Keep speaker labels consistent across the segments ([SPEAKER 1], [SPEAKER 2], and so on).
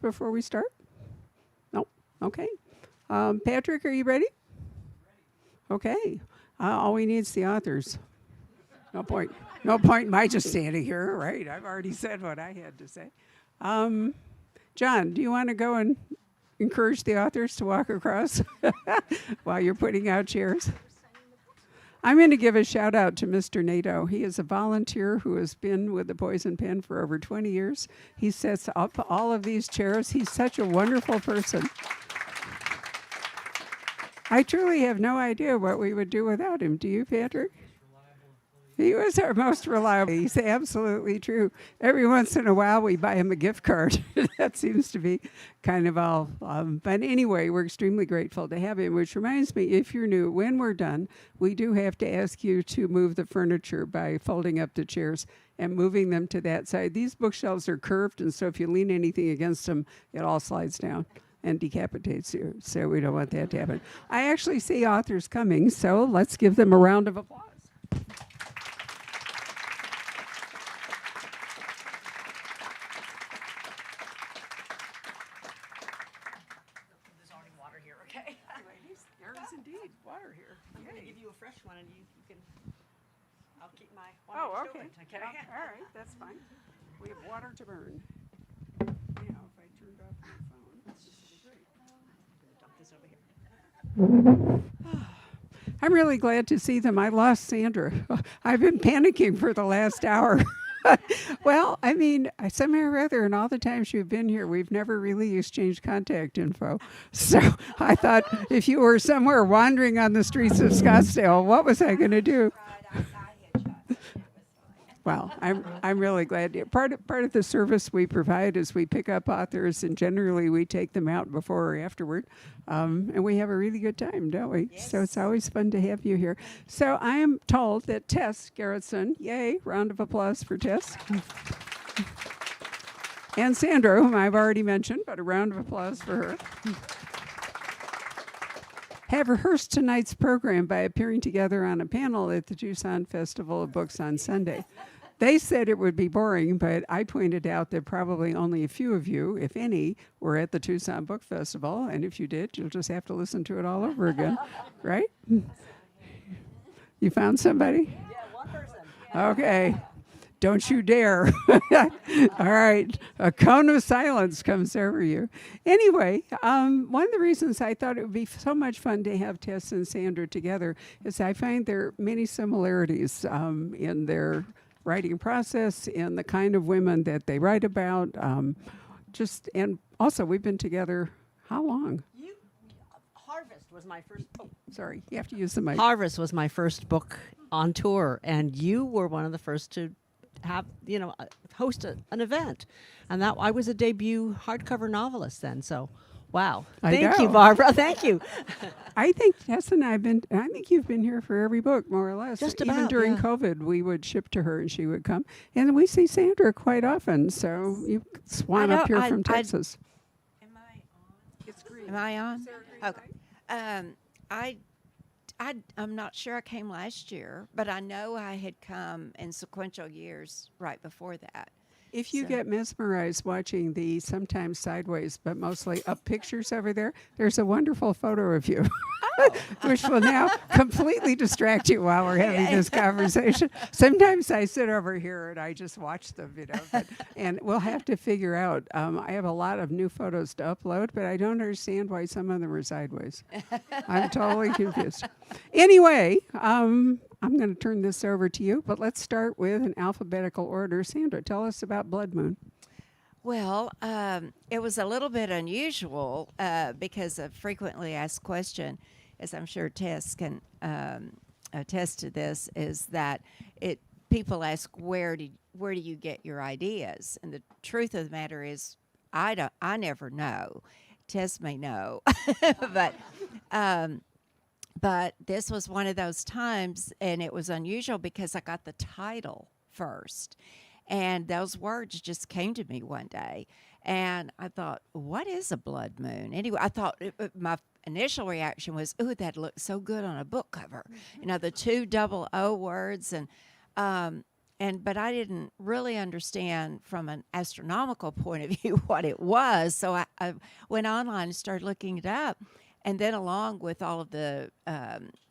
[SPEAKER 1] before we start? No? Okay. Patrick, are you ready? Okay. All we need is the authors. No point. No point in my just standing here, right? I've already said what I had to say. Um, John, do you want to go and encourage the authors to walk across while you're putting out chairs? I'm going to give a shout out to Mr. Nato. He is a volunteer who has been with the Poison Pen for over 20 years. He sets up all of these chairs. He's such a wonderful person. I truly have no idea what we would do without him. Do you, Patrick? He was our most reliable. He's absolutely true. Every once in a while, we buy him a gift card. That seems to be kind of all. But anyway, we're extremely grateful to have him, which reminds me, if you're new, when we're done, we do have to ask you to move the furniture by folding up the chairs and moving them to that side. These bookshelves are curved, and so if you lean anything against them, it all slides down and decapitates you. So we don't want that to happen. I actually see authors coming, so let's give them a round of applause. Water here.
[SPEAKER 2] I'm going to give you a fresh one, and you can. I'll keep my one.
[SPEAKER 1] Oh, okay.
[SPEAKER 2] Okay.
[SPEAKER 1] All right, that's fine. We have water to burn. Now, if I turned off my phone, this would be great.
[SPEAKER 2] Dump this over here.
[SPEAKER 1] I'm really glad to see them. I lost Sandra. I've been panicking for the last hour. Well, I mean, somehow or other, in all the times you've been here, we've never really exchanged contact info. So I thought if you were somewhere wandering on the streets of Scottsdale, what was I going to do? Well, I'm really glad. Part of the service we provide is we pick up authors, and generally we take them out before or afterward, and we have a really good time, don't we?
[SPEAKER 2] Yes.
[SPEAKER 1] So it's always fun to have you here. So I am told that Tess Gerritsen, yay, round of applause for Tess, and Sandra, whom I've already mentioned, but a round of applause for her, have rehearsed tonight's program by appearing together on a panel at the Tucson Festival of Books on Sunday. They said it would be boring, but I pointed out that probably only a few of you, if any, were at the Tucson Book Festival, and if you did, you'll just have to listen to it all over again, right? You found somebody?
[SPEAKER 2] Yeah, one person.
[SPEAKER 1] Okay. Don't you dare. All right. A cone of silence comes over you. Anyway, one of the reasons I thought it would be so much fun to have Tess and Sandra together is I find there are many similarities in their writing process, in the kind of women that they write about. And also, we've been together how long?
[SPEAKER 2] Harvest was my first. Oh,
[SPEAKER 1] sorry. You have to use the mic.
[SPEAKER 2] Harvest was my first book on tour, and you were one of the first to have, host an event. And that I was a debut hardcover novelist then, so wow. Thank you, Barbara. Thank you.
[SPEAKER 1] I think Tess and I think you've been here for every book, more or less.
[SPEAKER 2] Just
[SPEAKER 1] Even
[SPEAKER 2] about,
[SPEAKER 1] during
[SPEAKER 2] yeah.
[SPEAKER 1] COVID, we would ship to her and she would come. And we see Sandra quite often, so you swan up here from Texas.
[SPEAKER 3] Am I on?
[SPEAKER 1] It's green.
[SPEAKER 3] Am I on?
[SPEAKER 1] Sarah, green
[SPEAKER 3] Okay. I'm not sure I came last year, but I know I had come in sequential years right before that.
[SPEAKER 1] If you get mesmerized watching the sometimes sideways, but mostly up pictures over there, there's a wonderful photo of you, which will now completely distract you while we're having this conversation. Sometimes I sit over here and I just watch them, and we'll have to figure out. I have a lot of new photos to upload, but I don't understand why some of them are sideways. I'm totally confused. Anyway, I'm going to turn this over to you, but let's start with an alphabetical order. Sandra, tell us about Blood Moon.
[SPEAKER 3] Well, it was a little bit unusual because a frequently asked question, as I'm sure Tess can attest to this, is that people ask where do you get your ideas, and the truth of the matter is I never know. Tess may know, but this was one of those times, and it was unusual because I got the title first. And those words just came to me one day. And I thought, what is a blood moon? Anyway, I thought my initial reaction was, ooh, that looks so good on a book cover. The two double O words. And but I didn't really understand from an astronomical point of view what it was. So I went online and started looking it up, and then along with all of the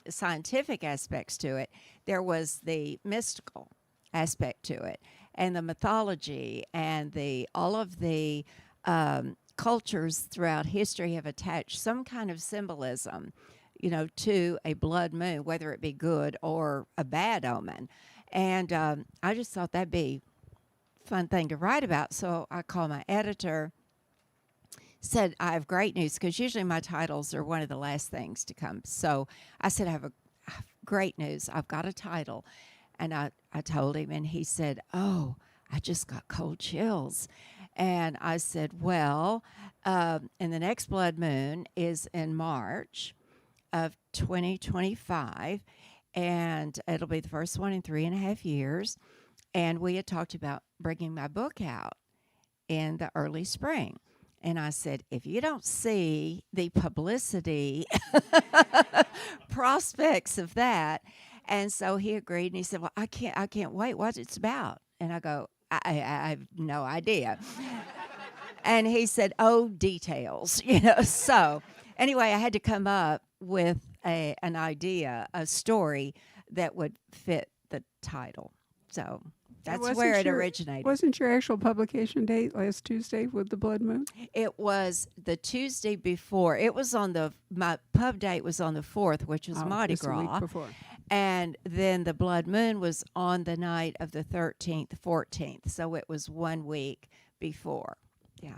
[SPEAKER 3] scientific aspects to it, there was the mystical aspect to it, and the mythology, and the all of the cultures throughout history have attached some kind of symbolism, to a blood moon, whether it be good or a bad omen. And I just thought that'd be a fun thing to write about. So I called my editor, said, I have great news, because usually my titles are one of the last things to come. So I said, I have great news. I've got a title. And I told him, and he said, oh, I just got cold chills. And I said, well, and the next blood moon is in March of 2025, and it'll be the first one in 3.5 years. And we had talked about bringing my book out in the early spring. And I said, if you don't see the publicity prospects of that. And so he agreed, and he said, well, I can't wait. What's it about? And I go, I have no idea. And he said, oh, details, So anyway, I had to come up with an idea, a story that would fit the title. So that's where it originated.
[SPEAKER 1] Wasn't your actual publication date last Tuesday with the blood moon?
[SPEAKER 3] It was the Tuesday before. It was my pub date was on the 4th, which was Mardi Gras.
[SPEAKER 1] A week before.
[SPEAKER 3] And then the blood moon was on the night of the 13th, 14th. So it was 1 week before. Yeah.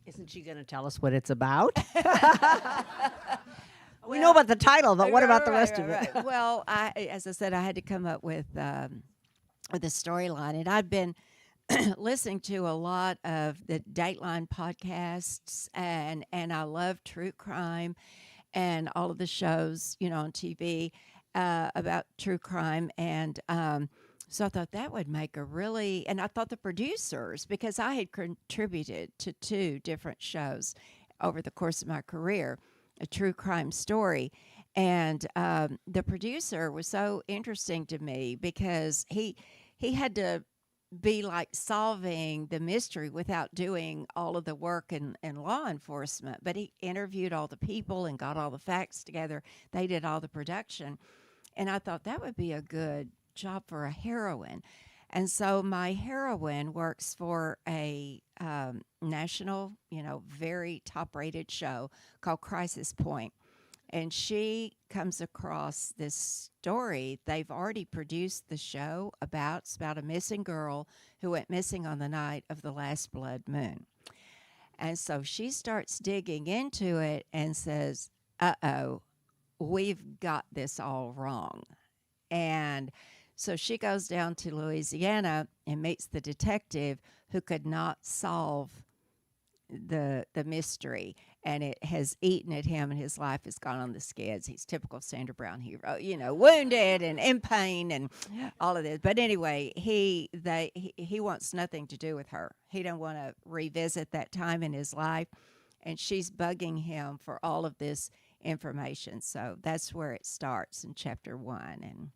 [SPEAKER 2] Isn't she going to tell us what it's about? We know about the title, but what about the rest of it?
[SPEAKER 3] Well, as I said, I had to come up with a storyline, and I've been listening to a lot of the Dateline podcasts, and I love true crime and all of the shows, on TV about true crime, and so I thought that would make and I thought the producers, because I had contributed to 2 different shows over the course of my career, a true crime story. And the producer was so interesting to me, because he had to be like solving the mystery without doing all of the work in law enforcement. But he interviewed all the people and got all the facts together. They did all the production. And I thought that would be a good job for a heroine. And so my heroine works for a national, very top-rated show called Crisis Point. And she comes across this story. They've already produced the show it's about a missing girl who went missing on the night of the last blood moon. And so she starts digging into it and says, uh-oh, we've got this all wrong. And so she goes down to Louisiana and meets the detective who could not solve the mystery, and it has eaten at him, and his life has gone on the skids. He's typical Sandra Brown hero, wounded and in pain and all of this. But anyway, he wants nothing to do with her. He don't want to revisit that time in his life, and she's bugging him for all of this information. So that's where it starts in chapter 1,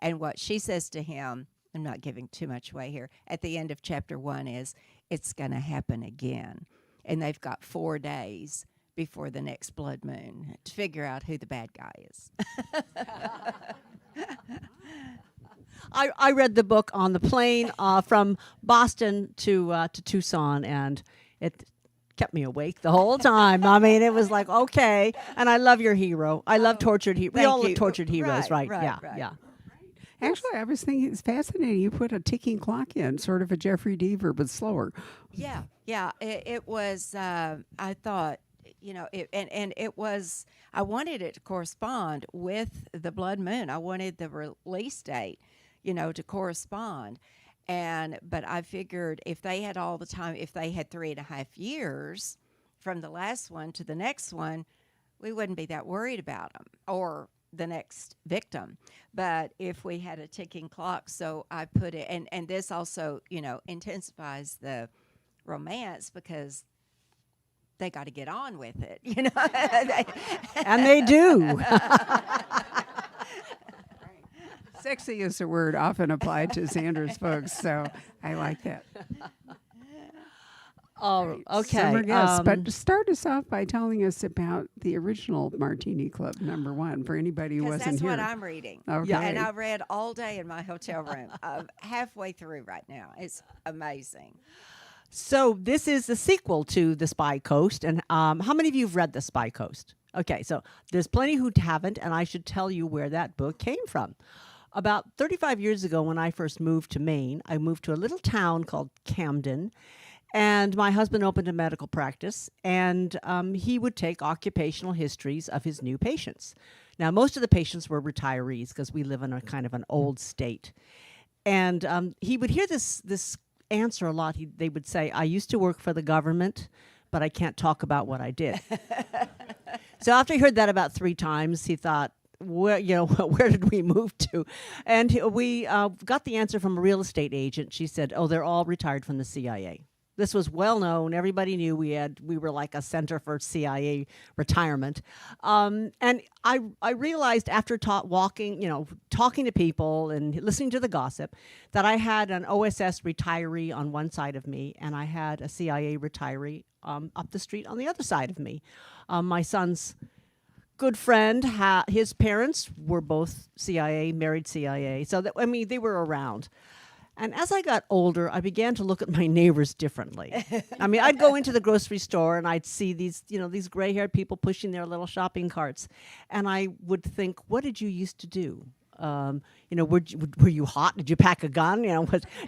[SPEAKER 3] and what she says to him, I'm not giving too much away here, at the end of chapter 1 is, it's going to happen again. And they've got 4 days before the next blood moon to figure out who the bad guy is.
[SPEAKER 2] I read the book on the plane from Boston to Tucson, and it kept me awake the whole time. I mean, it was like, okay. And I love your hero. I love tortured heroes. We all love tortured heroes, right? Yeah.
[SPEAKER 1] Actually, I was thinking it's fascinating. You put a ticking clock in, sort of a Jeffrey Deaver, but slower.
[SPEAKER 3] Yeah. It was, I thought, it was, I wanted it to correspond with the blood moon. I wanted the release date, to correspond. But I figured if they had all the time, if they had 3.5 years from the last one to the next one, we wouldn't be that worried about them or the next victim. But if we had a ticking clock, so I put it, and this also, intensifies the romance, because they got to get on with it,
[SPEAKER 2] And they do.
[SPEAKER 1] Sexy is a word often applied to Sandra's books, so I like that.
[SPEAKER 2] Oh, okay.
[SPEAKER 1] Summer guests, but start us off by telling us about the original Martini Club #1 for anybody who
[SPEAKER 3] Because
[SPEAKER 1] wasn't
[SPEAKER 3] that's
[SPEAKER 1] here.
[SPEAKER 3] what I'm reading.
[SPEAKER 1] Okay.
[SPEAKER 2] Yeah.
[SPEAKER 3] And I read all day in my hotel room. I'm halfway through right now. It's amazing.
[SPEAKER 2] So this is the sequel to The Spy Coast. And how many of you have read The Spy Coast? Okay, so there's plenty who haven't, and I should tell you where that book came from. About 35 years ago, when I first moved to Maine, I moved to a little town called Camden. And my husband opened a medical practice, and he would take occupational histories of his new patients. Now, most of the patients were retirees because we live in a kind of an old state. And he would hear this answer a lot. They would say, "I used to work for the government, but I can't talk about what I did." So after he heard that about 3 times, he thought, where did we move to? And we got the answer from a real estate agent. She said, "Oh, they're all retired from the CIA." This was well known. Everybody knew we were like a center for CIA retirement. And I realized after talking to people and listening to the gossip that I had an OSS retiree on one side of me and I had a CIA retiree up the street on the other side of me. My son's good friend, his parents were both CIA, married CIA. So they were around. And as I got older, I began to look at my neighbors differently. I'd go into the grocery store and I'd see these gray-haired people pushing their little shopping carts, and I would think, "What did you used to do? Were you hot? Did you pack a gun?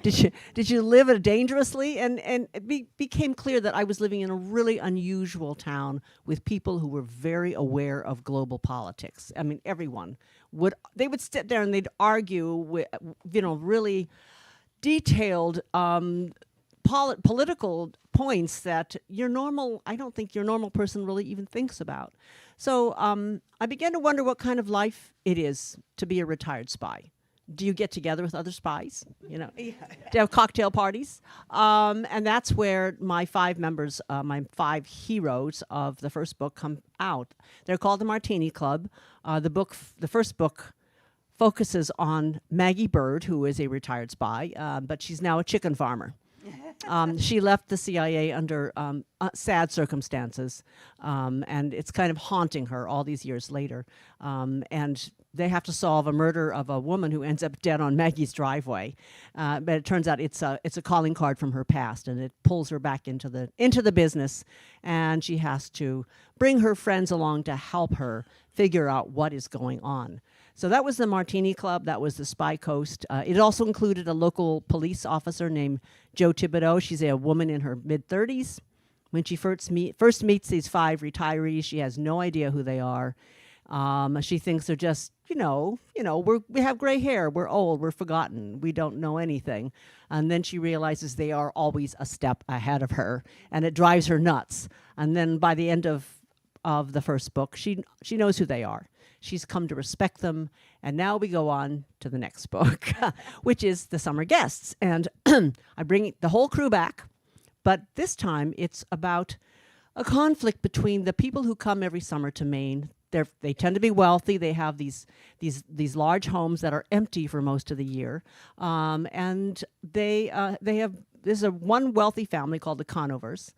[SPEAKER 2] Did you live dangerously?" And it became clear that I was living in a really unusual town with people who were very aware of global politics. Everyone would sit there and they'd argue with really detailed political points that I don't think your normal person really even thinks about. So I began to wonder what kind of life it is to be a retired spy. Do you get together with other spies? Do you have cocktail parties? And that's where my 5 members, my 5 heroes of the first book come out. They're called the Martini Club. The first book focuses on Maggie Bird, who is a retired spy, but she's now a chicken farmer. She left the CIA under sad circumstances, and it's kind of haunting her all these years later. And they have to solve a murder of a woman who ends up dead on Maggie's driveway. But it turns out it's a calling card from her past, and it pulls her back into the business. And she has to bring her friends along to help her figure out what is going on. So that was the Martini Club. That was the Spy Coast. It also included a local police officer named Jo Thibodeau. She's a woman in her mid-30s. When she first meets these 5 retirees, she has no idea who they are. She thinks they're just, we have gray hair, we're old, we're forgotten, we don't know anything. And then she realizes they are always a step ahead of her, and it drives her nuts. And then by the end of the first book, she knows who they are. She's come to respect them. And now we go on to the next book, which is The Summer Guests. And I bring the whole crew back, but this time it's about a conflict between the people who come every summer to Maine. They tend to be wealthy. They have these large homes that are empty for most of the year. And there's one wealthy family called the Conovers,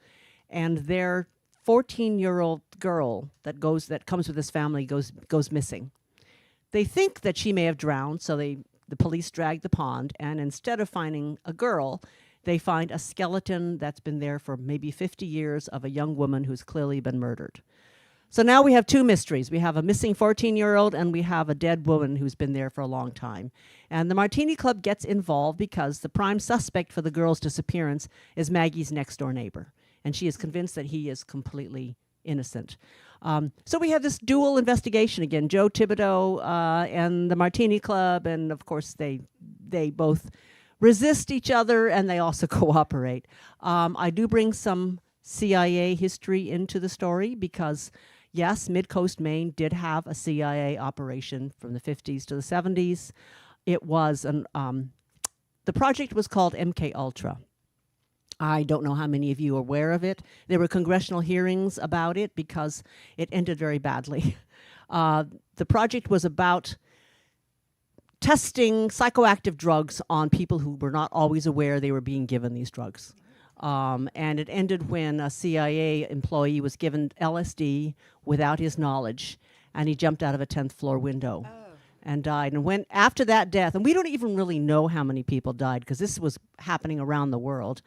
[SPEAKER 2] and their 14-year-old girl that comes with this family goes missing. They think that she may have drowned, so the police drag the pond, and instead of finding a girl, they find a skeleton that's been there for maybe 50 years of a young woman who's clearly been murdered. So now we have 2 mysteries. We have a missing 14-year-old, and we have a dead woman who's been there for a long time. And the Martini Club gets involved because the prime suspect for the girl's disappearance is Maggie's next-door neighbor, and she is convinced that he is completely innocent. So we have this dual investigation again, Jo Thibodeau and the Martini Club, and of course they both resist each other, and they also cooperate. I do bring some CIA history into the story because, yes, Mid-Coast Maine did have a CIA operation from the 50s to the 70s. It was the project was called MK Ultra. I don't know how many of you are aware of it. There were congressional hearings about it because it ended very badly. The project was about testing psychoactive drugs on people who were not always aware they were being given these drugs. And it ended when a CIA employee was given LSD without his knowledge, and he jumped out of a 10th floor window and died. And when after that death, and we don't even really know how many people died because this was happening around the world.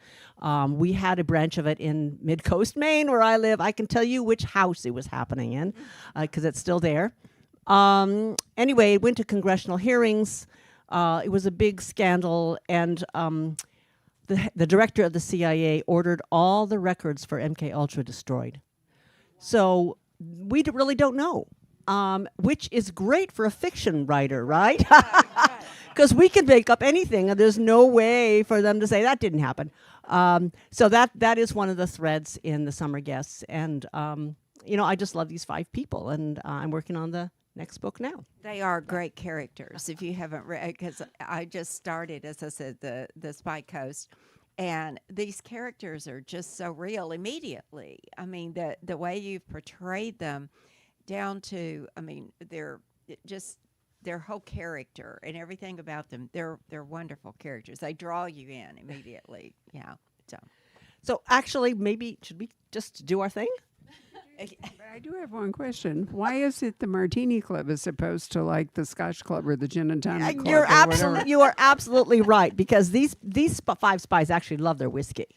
[SPEAKER 2] We had a branch of it in Mid-Coast, Maine, where I live. I can tell you which house it was happening in because it's still there. Anyway, it went to congressional hearings. It was a big scandal, and the director of the CIA ordered all the records for MK Ultra destroyed. So we really don't know, which is great for a fiction writer, right? Because we can make up anything, and there's no way for them to say that didn't happen. So that is one of the threads in the Summer Guests, and I just love these 5 people, and I'm working on the next book now.
[SPEAKER 3] They are great characters. If you haven't read, because I just started, as I said, the Spy Coast, and these characters are just so real immediately. I mean, the way you've portrayed them, down to, I mean, they're just their whole character and everything about them. They're wonderful characters. They draw you in immediately. Yeah.
[SPEAKER 2] So actually, maybe should we just do our thing?
[SPEAKER 1] I do have one question. Why is it the Martini Club as opposed to like the Scotch Club or the Gin and Tonic Club?
[SPEAKER 2] You are absolutely right, because these 5 spies actually love their whiskey.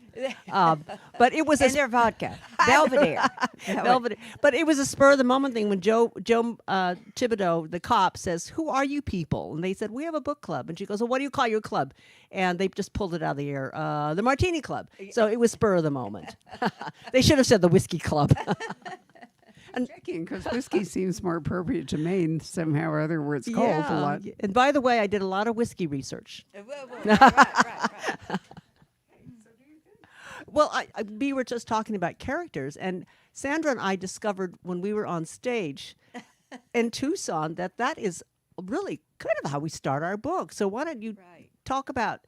[SPEAKER 2] But it was
[SPEAKER 3] and their vodka, Belvedere.
[SPEAKER 2] Belvedere. But it was a spur of the moment thing when Joe Thibodeau, the cop, says, "Who are you people?" And they said, "We have a book club." And she goes, "Well, what do you call your club?" And they just pulled it out of the air. The Martini Club. So it was spur of the moment. They should have said the Whiskey Club.
[SPEAKER 1] Checking, because whiskey seems more appropriate to Maine somehow or other, where it's cold a lot.
[SPEAKER 2] And by the way, I did a lot of whiskey research.
[SPEAKER 3] Right.
[SPEAKER 2] Well, we were just talking about characters, and Sandra and I discovered when we were on stage in Tucson that is really kind of how we start our book. So why don't you talk about,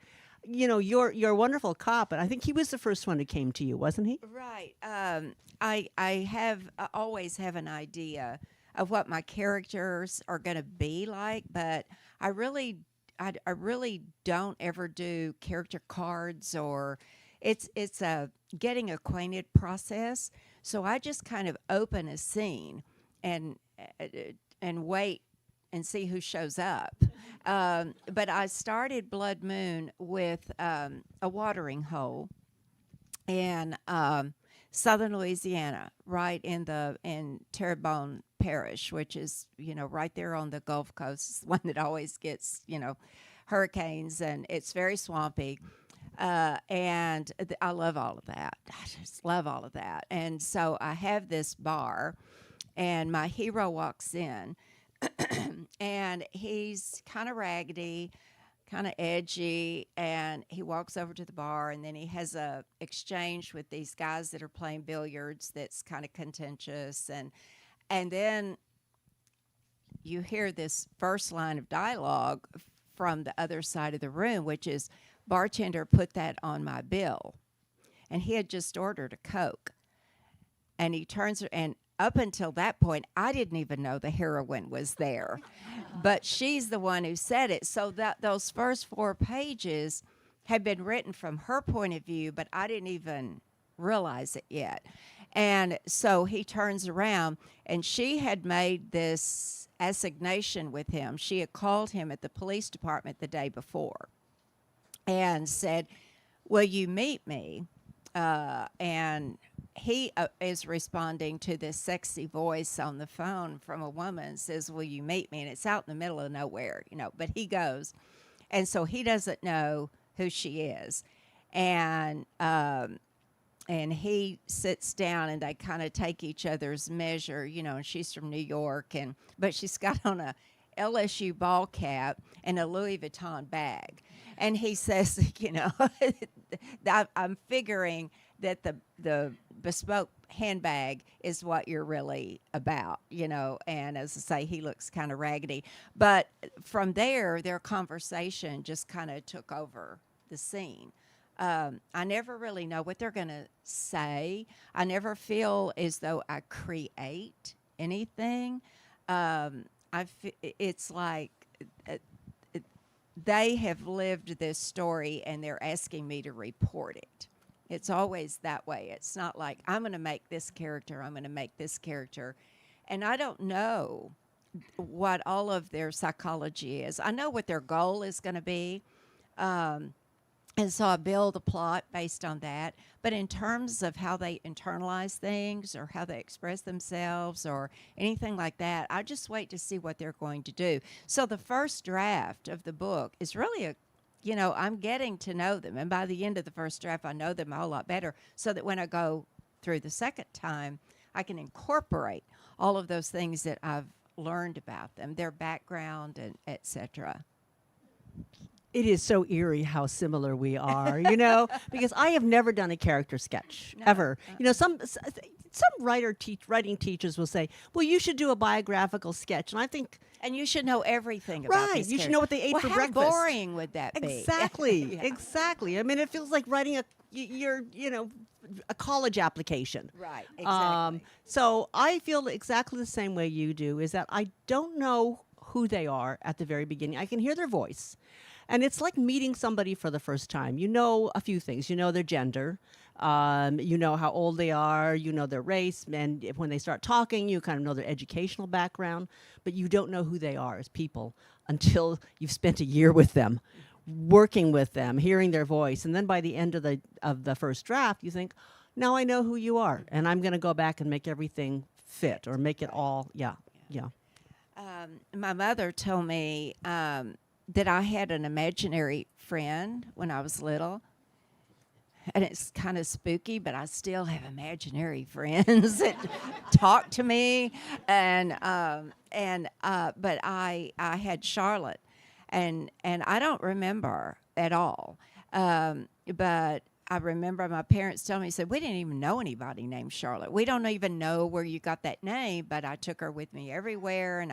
[SPEAKER 2] your wonderful cop, and I think he was the first one who came to you, wasn't he?
[SPEAKER 3] Right. I always have an idea of what my characters are going to be like, but I really don't ever do character cards, or it's a getting acquainted process. So I just kind of open a scene and wait and see who shows up. But I started Blood Moon with a watering hole in southern Louisiana, right in Terrebonne Parish, which is right there on the Gulf Coast. It's the one that always gets hurricanes, and it's very swampy. And I love all of that. I just love all of that. And so I have this bar, and my hero walks in, and he's kind of raggedy, kind of edgy, and he walks over to the bar, and then he has a exchange with these guys that are playing billiards that's kind of contentious, and then you hear this first line of dialogue from the other side of the room, which is, "Bartender, put that on my bill." And he had just ordered a Coke. And he turns, and up until that point, I didn't even know the heroine was there. But she's the one who said it. So that those first 4 pages had been written from her point of view, but I didn't even realize it yet. And so he turns around, and she had made this assignation with him. She had called him at the police department the day before and said, "Will you meet me?" And he is responding to this sexy voice on the phone from a woman, says, "Will you meet me?" And it's out in the middle of nowhere, but he goes. And so he doesn't know who she is. And he sits down, and they kind of take each other's measure, and she's from New York, but she's got on a LSU ball cap and a Louis Vuitton bag. And he says, I'm figuring that the bespoke handbag is what you're really about, and as I say, he looks kind of raggedy. But from there, their conversation just kind of took over the scene. I never really know what they're going to say. I never feel as though I create anything. It's like they have lived this story and they're asking me to report it. It's always that way. It's not like I'm going to make this character, I'm going to make this character. And I don't know what all of their psychology is. I know what their goal is going to be. And so I build a plot based on that. But in terms of how they internalize things or how they express themselves or anything like that, I just wait to see what they're going to do. So the first draft of the book is really I'm getting to know them. And by the end of the first draft, I know them a whole lot better so that when I go through the second time, I can incorporate all of those things that I've learned about them, their background, and et cetera.
[SPEAKER 2] It is so eerie how similar we are, because I have never done a character sketch ever. Some writing teachers will say, "Well, you should do a biographical sketch," and I think,
[SPEAKER 3] and you should know everything about
[SPEAKER 2] right.
[SPEAKER 3] this
[SPEAKER 2] You should know what they ate for breakfast.
[SPEAKER 3] How boring would that be?
[SPEAKER 2] Exactly,
[SPEAKER 3] Yeah.
[SPEAKER 2] exactly. I mean, it feels like writing a college application.
[SPEAKER 3] Right. Exactly.
[SPEAKER 2] So I feel exactly the same way you do. Is that I don't know who they are at the very beginning. I can hear their voice. And it's like meeting somebody for the first time. You know a few things. You know their gender. You know how old they are. You know their race. And when they start talking, you kind of know their educational background. But you don't know who they are as people until you've spent a year with them, working with them, hearing their voice. And then by the end of the first draft, you think, now I know who you are. And I'm going to go back and make everything fit or make it all, yeah.
[SPEAKER 3] My mother told me that I had an imaginary friend when I was little. And it's kind of spooky, but I still have imaginary friends that talk to me. But I had Charlotte, and I don't remember at all. But I remember my parents telling me, said, we didn't even know anybody named Charlotte. We don't even know where you got that name, but I took her with me everywhere, and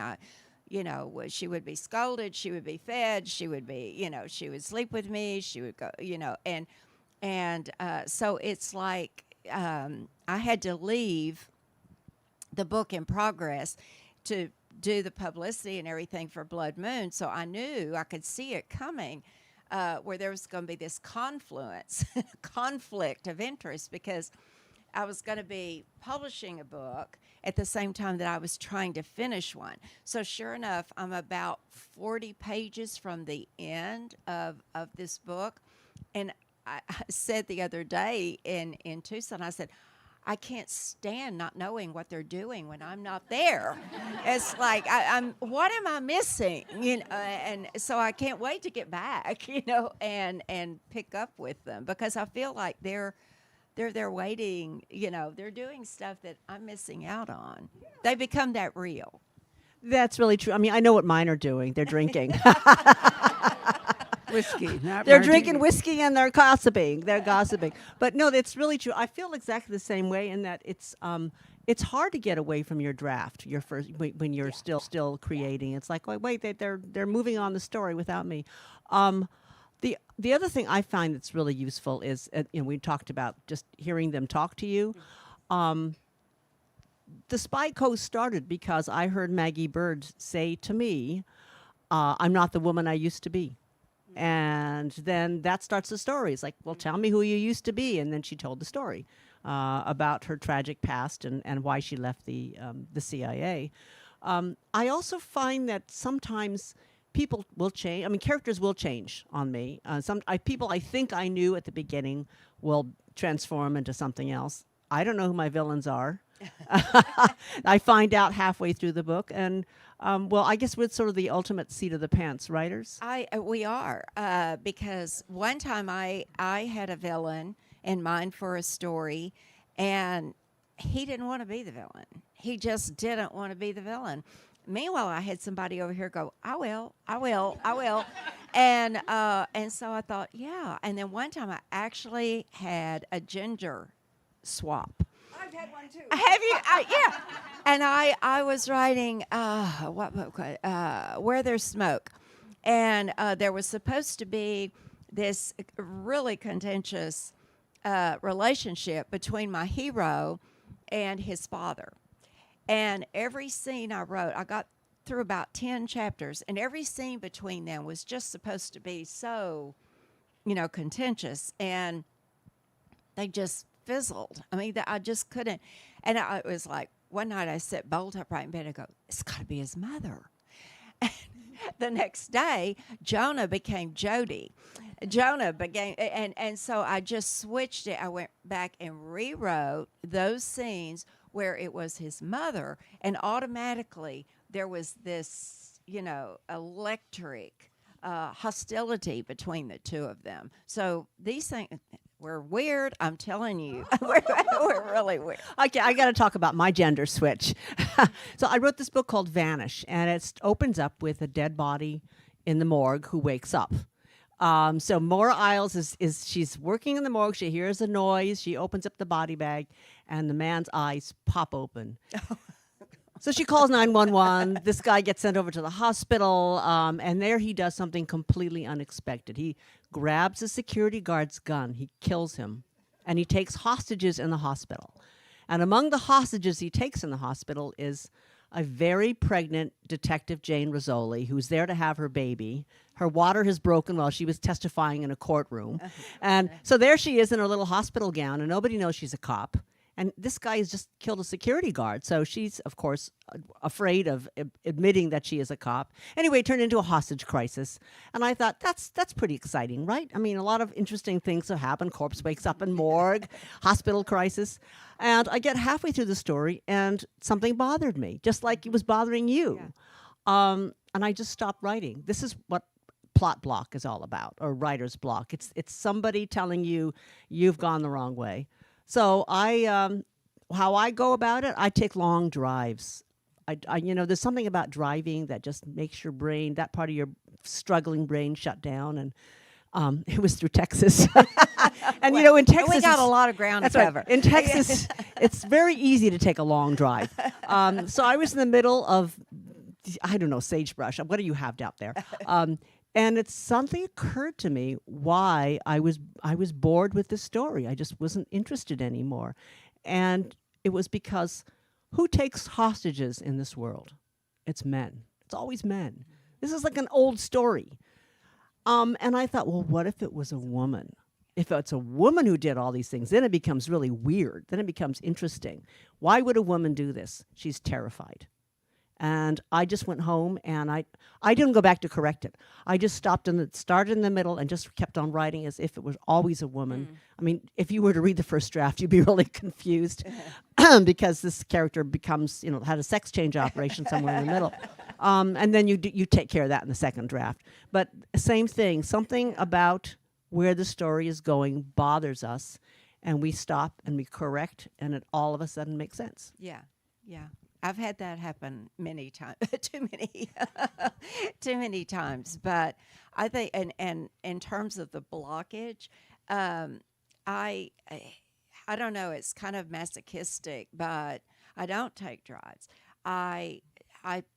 [SPEAKER 3] she would be scolded, she would be fed, she would be, she would sleep with me, she would go, and so it's like I had to leave the book in progress to do the publicity and everything for Blood Moon, so I knew I could see it coming, where there was going to be this conflict of interest, because I was going to be publishing a book at the same time that I was trying to finish one. So sure enough, I'm about 40 pages from the end of this book. And I said the other day in Tucson, I said, I can't stand not knowing what they're doing when I'm not there. It's like, what am I missing? And so I can't wait to get back, and pick up with them, because I feel like they're waiting, they're doing stuff that I'm missing out on. They become that real.
[SPEAKER 2] That's really true. I mean, I know what mine are doing. They're drinking.
[SPEAKER 1] Whiskey. Not
[SPEAKER 2] They're
[SPEAKER 1] martini.
[SPEAKER 2] drinking whiskey and they're gossiping. But no, that's really true. I feel exactly the same way in that it's hard to get away from your draft, your first when you're still creating. It's like, wait, they're moving on the story without me. The other thing I find that's really useful is, we talked about just hearing them talk to you. The Spy Coast started because I heard Maggie Bird say to me, I'm not the woman I used to be. And then that starts the story. It's like, well, tell me who you used to be. And then she told the story about her tragic past and why she left the CIA. I also find that sometimes people will change. I mean, characters will change on me. People I think I knew at the beginning will transform into something else. I don't know who my villains are. I find out halfway through the book, and I guess we're sort of the ultimate seat of the pants writers.
[SPEAKER 3] We are, because one time I had a villain in mind for a story, and he didn't want to be the villain. He just didn't want to be the villain. Meanwhile, I had somebody over here go, I will. And so I thought, yeah. And then one time I actually had a gender swap.
[SPEAKER 1] I've had one too.
[SPEAKER 3] Have you? Yeah. And I was writing Where There's Smoke. And there was supposed to be this really contentious relationship between my hero and his father. And every scene I wrote, I got through about 10 chapters, and every scene between them was just supposed to be so, contentious, and they just fizzled. I mean, I just couldn't. And I was like, one night I sat bolt upright in bed and go, it's got to be his mother. The next day, Jonah became Jody. Jonah became, and so I just switched it. I went back and rewrote those scenes where it was his mother, and automatically there was this, electric hostility between the two of them. So these things were weird. I'm telling you, we're really weird.
[SPEAKER 2] Okay, I got to talk about my gender switch. So I wrote this book called Vanish, and it opens up with a dead body in the morgue who wakes up. So Maura Isles is she's working in the morgue. She hears a noise. She opens up the body bag, and the man's eyes pop open. So she calls 911. This guy gets sent over to the hospital, and there he does something completely unexpected. He grabs a security guard's gun. He kills him, and he takes hostages in the hospital. And among the hostages he takes in the hospital is a very pregnant Detective Jane Rizzoli, who's there to have her baby. Her water has broken while she was testifying in a courtroom. And so there she is in her little hospital gown, and nobody knows she's a cop. And this guy has just killed a security guard. So she's, of course, afraid of admitting that she is a cop. Anyway, it turned into a hostage crisis. And I thought, that's pretty exciting, right? I mean, a lot of interesting things have happened. Corpse wakes up in morgue, hospital crisis. And I get halfway through the story, and something bothered me, just like it was bothering you. Yeah. And I just stopped writing. This is what plot block is all about, or writer's block. It's somebody telling you you've gone the wrong way. So how I go about it, I take long drives. I there's something about driving that just makes your brain, that part of your struggling brain, shut down. And it was through Texas. And in Texas,
[SPEAKER 3] we got a lot of ground to cover.
[SPEAKER 2] Right. In Texas, it's very easy to take a long drive. So I was in the middle of, I don't know, sagebrush. What do you have out there? And something occurred to me why I was bored with this story. I just wasn't interested anymore. And it was because who takes hostages in this world? It's men. It's always men. This is like an old story. And I thought, well, what if it was a woman? If it's a woman who did all these things, then it becomes really weird. Then it becomes interesting. Why would a woman do this? She's terrified. And I just went home, and I didn't go back to correct it. I just started in the middle and just kept on writing as if it was always a woman. I mean, if you were to read the first draft, you'd be really confused because this character becomes, had a sex change operation somewhere in the middle. And then you take care of that in the second draft. But same thing, something about where the story is going bothers us, and we stop and we correct, and it all of a sudden makes sense.
[SPEAKER 3] Yeah. I've had that happen many times, too many times. But I think, and in terms of the blockage, I don't know. It's kind of masochistic, but I don't take drives. I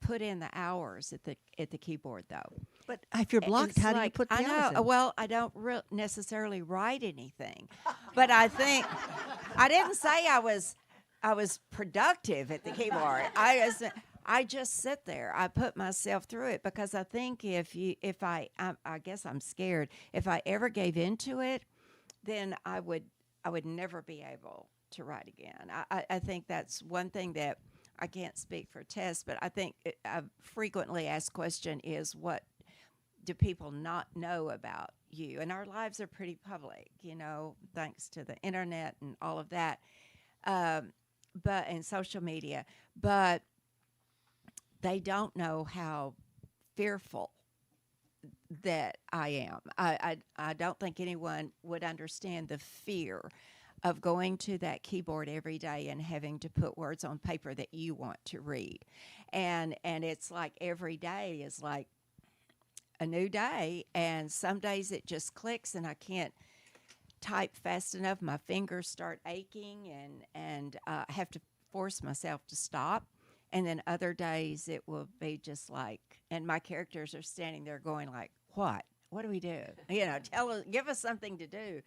[SPEAKER 3] put in the hours at the keyboard though.
[SPEAKER 2] But if you're blocked, how do you put the
[SPEAKER 3] I
[SPEAKER 2] hours
[SPEAKER 3] know.
[SPEAKER 2] in?
[SPEAKER 3] Well, I don't necessarily write anything, but I think I didn't say I was productive at the keyboard. I just sit there. I put myself through it because I think I guess I'm scared. If I ever gave into it, then I would never be able to write again. I think that's one thing that I can't speak for Tess, but I think a frequently asked question is, what do people not know about you? And our lives are pretty public, thanks to the internet and all of that. But in social media, but they don't know how fearful that I am. I don't think anyone would understand the fear of going to that keyboard every day and having to put words on paper that you want to read. And it's like every day is like a new day, and some days it just clicks and I can't type fast enough. My fingers start aching, and I have to force myself to stop. And then other days it will be just like, and my characters are standing there going like, what do we do? Give us something to do.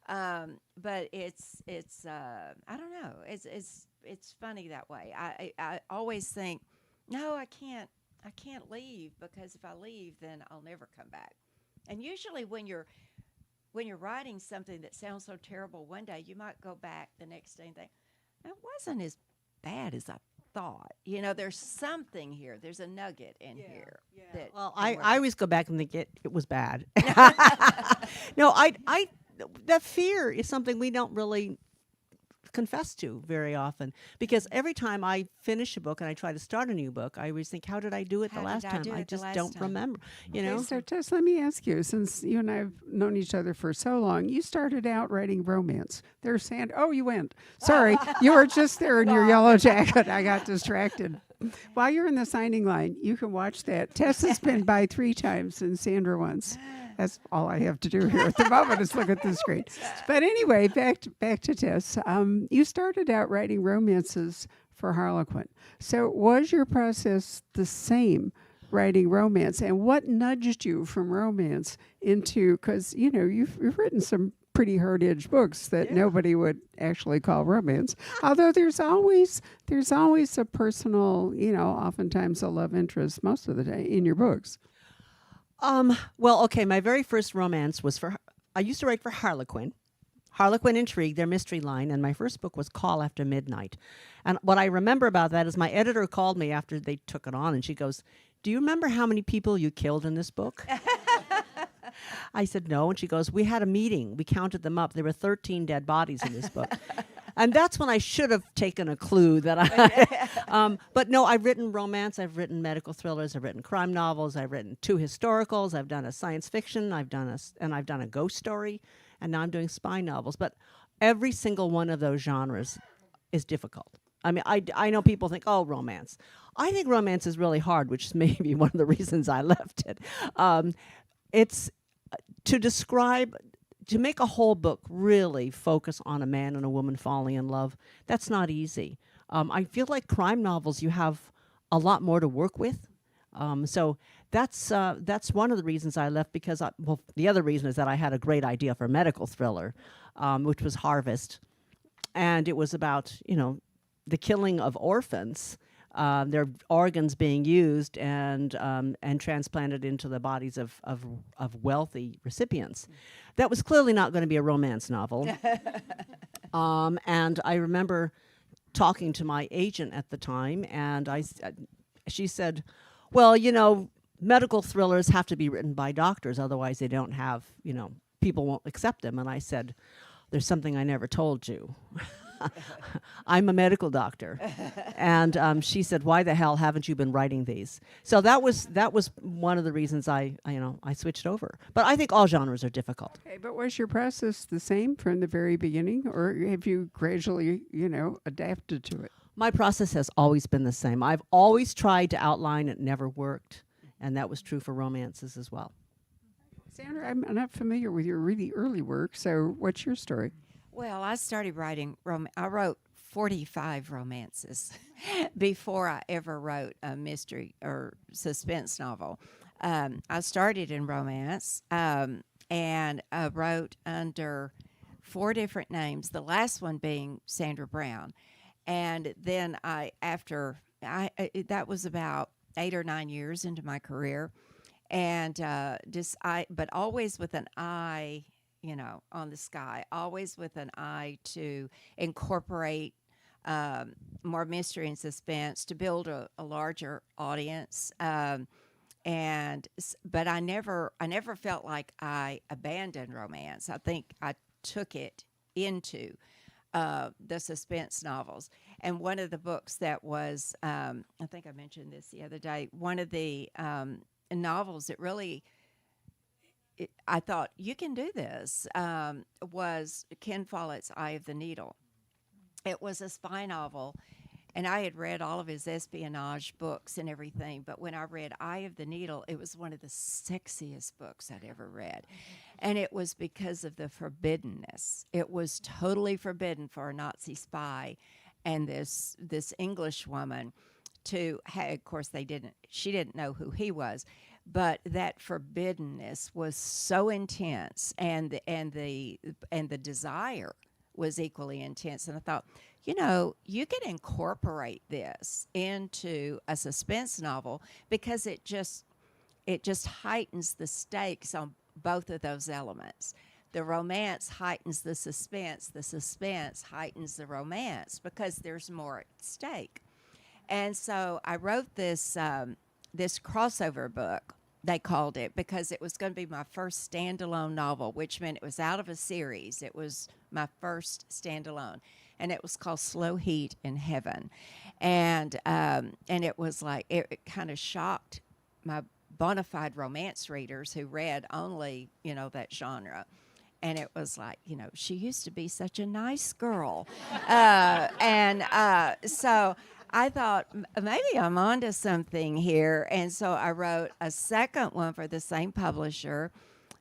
[SPEAKER 3] But it's I don't know. It's funny that way. I always think, no, I can't I can't leave, because if I leave, then I'll never come back. And usually when you're writing something that sounds so terrible one day, you might go back the next day and think, it wasn't as bad as I thought. You know, there's something here. There's a nugget in here. That
[SPEAKER 2] Well,
[SPEAKER 3] can work.
[SPEAKER 2] I always go back and think it was bad. No, that fear is something we don't really confess to very often, because every time I finish a book and I try to start a new book, I always think, how did I do it
[SPEAKER 3] How
[SPEAKER 2] the last
[SPEAKER 3] did I
[SPEAKER 2] time?
[SPEAKER 3] do
[SPEAKER 2] I
[SPEAKER 3] it the
[SPEAKER 2] just
[SPEAKER 3] last
[SPEAKER 2] don't
[SPEAKER 3] time?
[SPEAKER 2] remember. You
[SPEAKER 1] Okay,
[SPEAKER 2] know,
[SPEAKER 1] so Tess, let me ask you, since you and I have known each other for so long, you started out writing romance. There's Sandra. Oh, you went. Sorry, you were just there in your yellow jacket. I got distracted. While you're in the signing line, you can watch that. Tess has been by 3 times and Sandra once. That's all I have to do here at the moment is look at the screen. But anyway, back to Tess. You started out writing romances for Harlequin. So was your process the same writing romance? And what nudged you from romance into, because, you know, you've written some pretty hard-edged books that nobody would actually call romance. Although there's always a personal, you know, oftentimes a love interest most of the day in your books.
[SPEAKER 2] Well, okay, my very first romance was I used to write for Harlequin. Harlequin Intrigue, their mystery line, and my first book was Call After Midnight. And what I remember about that is my editor called me after they took it on, and she goes, "Do you remember how many people you killed in this book?" I said, "No." And she goes, "We had a meeting. We counted them up. There were 13 dead bodies in this book." And that's when I should have taken a clue that but no, I've written romance, I've written medical thrillers, I've written crime novels, I've written 2 historicals, I've done a science fiction, I've done a ghost story, and now I'm doing spy novels. But every single one of those genres is difficult. I mean, I know people think, oh, romance. I think romance is really hard, which is maybe one of the reasons I left it. It's to make a whole book really focus on a man and a woman falling in love, that's not easy. I feel like crime novels, you have a lot more to work with. So that's one of the reasons I left, because the other reason is that I had a great idea for a medical thriller, which was Harvest. And it was about, you know, the killing of orphans, their organs being used and transplanted into the bodies of wealthy recipients. That was clearly not going to be a romance novel. And I remember talking to my agent at the time, and she said, "Well, you know, medical thrillers have to be written by doctors, otherwise they don't have, you know, people won't accept them." And I said, "There's something I never told you." I'm a medical doctor. And she said, "Why the hell haven't you been writing these?" So that was one of the reasons I switched over. But I think all genres are difficult.
[SPEAKER 1] Okay, but was your process the same from the very beginning, or have you gradually, you know, adapted to it?
[SPEAKER 2] My process has always been the same. I've always tried to outline, it never worked. And that was true for romances as well.
[SPEAKER 1] Sandra, I'm not familiar with your really early work, so what's your story?
[SPEAKER 3] Well, I started writing I wrote 45 romances before I ever wrote a mystery or suspense novel. I started in romance, and I wrote under 4 different names, the last one being Sandra Brown. And then that was about 8 or 9 years into my career, and but always with an eye, you know, on the sky, always with an eye to incorporate more mystery and suspense to build a larger audience. But I never felt like I abandoned romance. I think I took it into the suspense novels. And one of the books that was, I think I mentioned this the other day, one of the novels that really, I thought, you can do this, was Ken Follett's Eye of the Needle. It was a spy novel, and I had read all of his espionage books and everything, but when I read Eye of the Needle, it was one of the sexiest books I'd ever read. And it was because of the forbiddenness. It was totally forbidden for a Nazi spy and this English woman to have, of course she didn't know who he was, but that forbiddenness was so intense, and the desire was equally intense. And I thought, you know, you could incorporate this into a suspense novel because it just heightens the stakes on both of those elements. The romance heightens the suspense heightens the romance because there's more at stake. And so I wrote this this crossover book, they called it, because it was going to be my first standalone novel, which meant it was out of a series. It was my first standalone, and it was called Slow Heat in Heaven. And it was like, it kind of shocked my bona fide romance readers who read only, you know, that genre. And it was like, you know, she used to be such a nice girl. So I thought, maybe I'm onto something here. And so I wrote a second one for the same publisher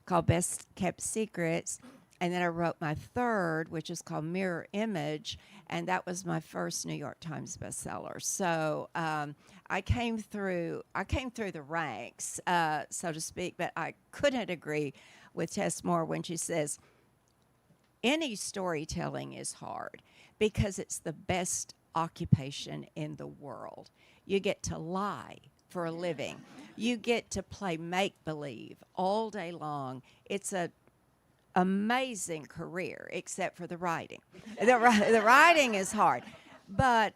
[SPEAKER 3] called Best Kept Secrets. And then I wrote my third, which is called Mirror Image. And that was my first New York Times bestseller. So I came through the ranks, so to speak, but I couldn't agree with Tess more when she says, any storytelling is hard because it's the best occupation in the world. You get to lie for a living. You get to play make-believe all day long. It's a amazing career, except for the writing. The writing is hard. But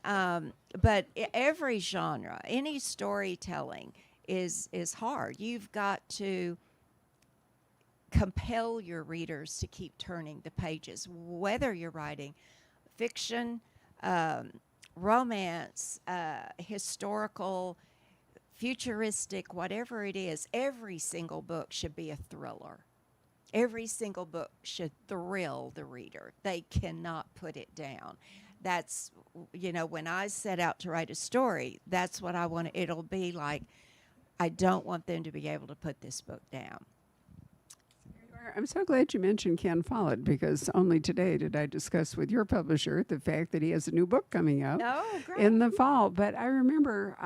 [SPEAKER 3] every genre, any storytelling is hard. You've got to compel your readers to keep turning the pages, whether you're writing fiction, romance, historical, futuristic, whatever it is. Every single book should be a thriller. Every single book should thrill the reader. They cannot put it down. That's, you know, when I set out to write a story, that's what I want. It'll be like, I don't want them to be able to put this book down.
[SPEAKER 1] I'm so glad you mentioned Ken Follett, because only today did I discuss with your publisher the fact that he has a new book coming out in the fall. But I remember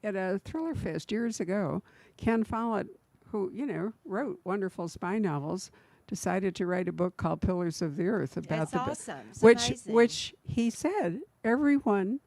[SPEAKER 1] at a Thriller Fest years ago, Ken Follett, who, you know, wrote wonderful spy novels, decided to write a book called Pillars of the Earth about
[SPEAKER 3] That's awesome. It's amazing.
[SPEAKER 1] which he said everyone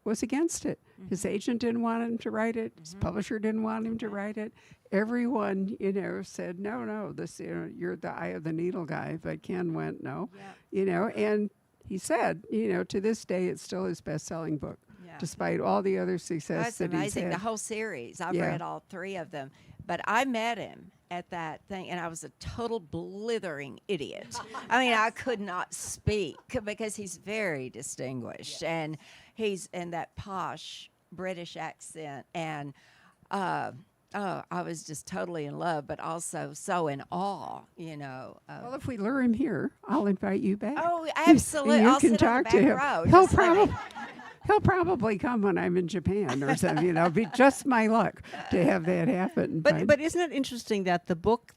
[SPEAKER 1] was against it. Mm-hmm. His agent didn't want him to write it. His publisher didn't want him to write it. Everyone, you know, said, no, this, you know, you're the eye of the needle guy. But Ken went, no, you know, and he said, you know, to this day, it's still his best-selling book, despite all the other success that he's had.
[SPEAKER 3] That's amazing. The whole series. I've read all three of them. But I met him at that thing, and I was a total blithering idiot. I mean, I could not speak because he's very distinguished, and he's in that posh British accent, and I was just totally in love, but also so in awe, you know.
[SPEAKER 1] Well, if we lure him here, I'll invite you back.
[SPEAKER 3] Oh, absolutely.
[SPEAKER 1] You
[SPEAKER 3] I'll
[SPEAKER 1] can
[SPEAKER 3] sit
[SPEAKER 1] talk
[SPEAKER 3] on the
[SPEAKER 1] to
[SPEAKER 3] back
[SPEAKER 1] him.
[SPEAKER 3] row.
[SPEAKER 1] He'll probably come when I'm in Japan or something. You know, it'd be just my luck to have that happen.
[SPEAKER 2] But isn't it interesting that the book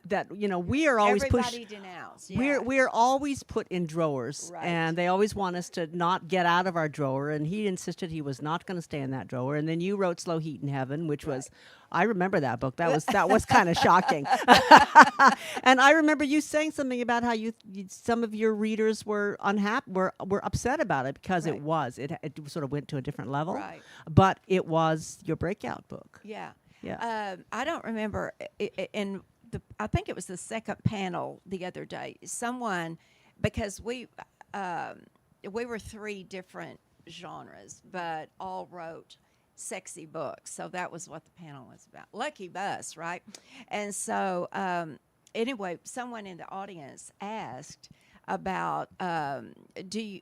[SPEAKER 2] that, you know, we are always
[SPEAKER 3] everybody denounced. Yeah.
[SPEAKER 2] We're always put in drawers, and they always want us to not get out of our drawer. And he insisted he was not going to stay in that drawer. And then you wrote Slow Heat in Heaven, which was, I remember that book. That was kind of shocking. And I remember you saying something about how you some of your readers were unhappy, were upset about it because it sort of went to a different level.
[SPEAKER 3] Right.
[SPEAKER 2] But it was your breakout book.
[SPEAKER 3] Yeah.
[SPEAKER 2] Yeah.
[SPEAKER 3] I don't remember I think it was the second panel the other day. Someone, because we were three different genres, but all wrote sexy books. So that was what the panel was about. Lucky us, right? And so anyway, someone in the audience asked about do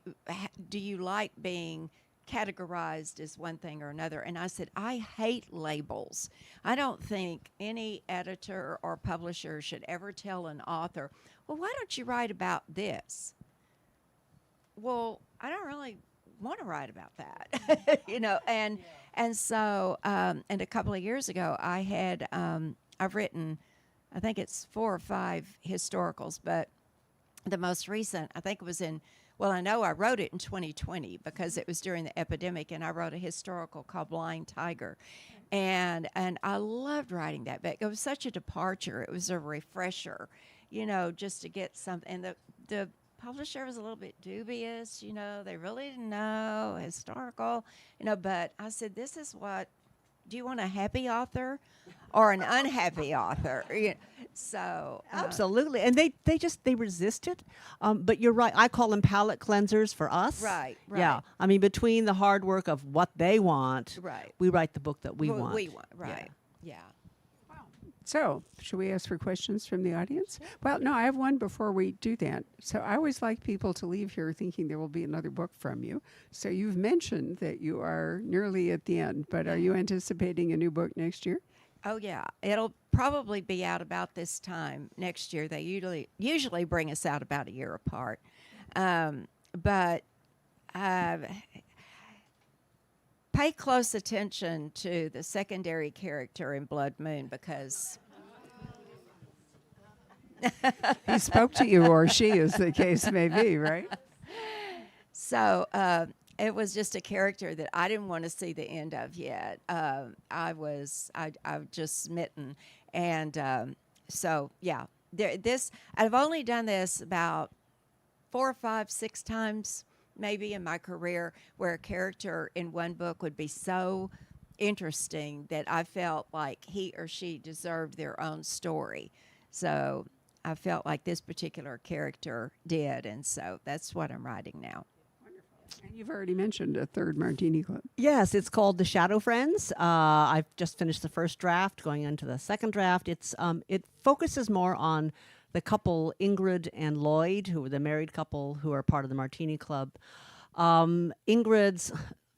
[SPEAKER 3] you like being categorized as one thing or another? And I said, I hate labels. I don't think any editor or publisher should ever tell an author, well, why don't you write about this? Well, I don't really want to write about that, you know. And so and a couple of years ago, I had I've written, I think it's 4 or 5 historicals, but the most recent, I think it was I know I wrote it in 2020 because it was during the epidemic, and I wrote a historical called Blind Tiger. And I loved writing that book. It was such a departure. It was a refresher, you know, just to get something. And the publisher was a little bit dubious. They really didn't know historical. But I said, this is what. Do you want a happy author or an unhappy author? So
[SPEAKER 2] Absolutely, and they resist it. But you're right. I call them palate cleansers for us.
[SPEAKER 3] Right.
[SPEAKER 2] Yeah. I mean, between the hard work of what they want,
[SPEAKER 3] Right.
[SPEAKER 2] we write the book that we
[SPEAKER 3] What
[SPEAKER 2] want.
[SPEAKER 3] we want. Right. Yeah.
[SPEAKER 1] So, should we ask for questions from the audience? Well, no, I have one before we do that. So, I always like people to leave here thinking there will be another book from you. So, you've mentioned that you are nearly at the end, but are you anticipating a new book next year?
[SPEAKER 3] Oh yeah, it'll probably be out about this time next year. They usually bring us out about a year apart, but pay close attention to the secondary character in Blood Moon because
[SPEAKER 1] He spoke to you, or she, as the case may be, right?
[SPEAKER 3] so. It was just a character that I didn't want to see the end of yet. I was just smitten, and so yeah. I've only done this about 4, 5, 6 times maybe in my career, where a character in one book would be so interesting that I felt like he or she deserved their own story. So I felt like this particular character did, and so that's what I'm writing now.
[SPEAKER 1] And you've already mentioned a third Martini Club.
[SPEAKER 2] Yes, it's called The Shadow Friends. I've just finished the first draft, going into the second draft. It focuses more on the couple Ingrid and Lloyd, who are the married couple who are part of the Martini Club. Ingrid's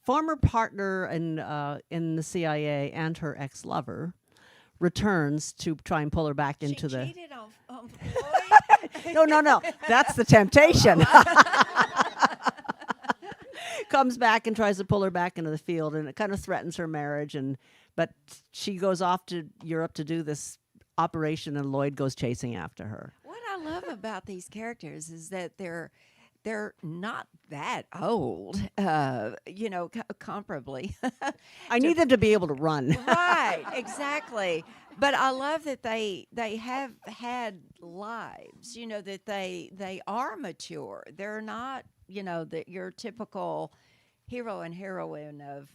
[SPEAKER 2] former partner in the CIA and her ex-lover returns to try and pull her back into
[SPEAKER 3] She
[SPEAKER 2] the.
[SPEAKER 3] cheated on Floyd?
[SPEAKER 2] No. That's the temptation. Comes back and tries to pull her back into the field, and it kind of threatens her marriage. But she goes off to Europe to do this operation, and Lloyd goes chasing after her.
[SPEAKER 3] What I love about these characters is that they're not that old, comparably.
[SPEAKER 2] I need them to be able to run.
[SPEAKER 3] Right, exactly. But I love that they have had lives, that they are mature. They're not, your typical hero and heroine of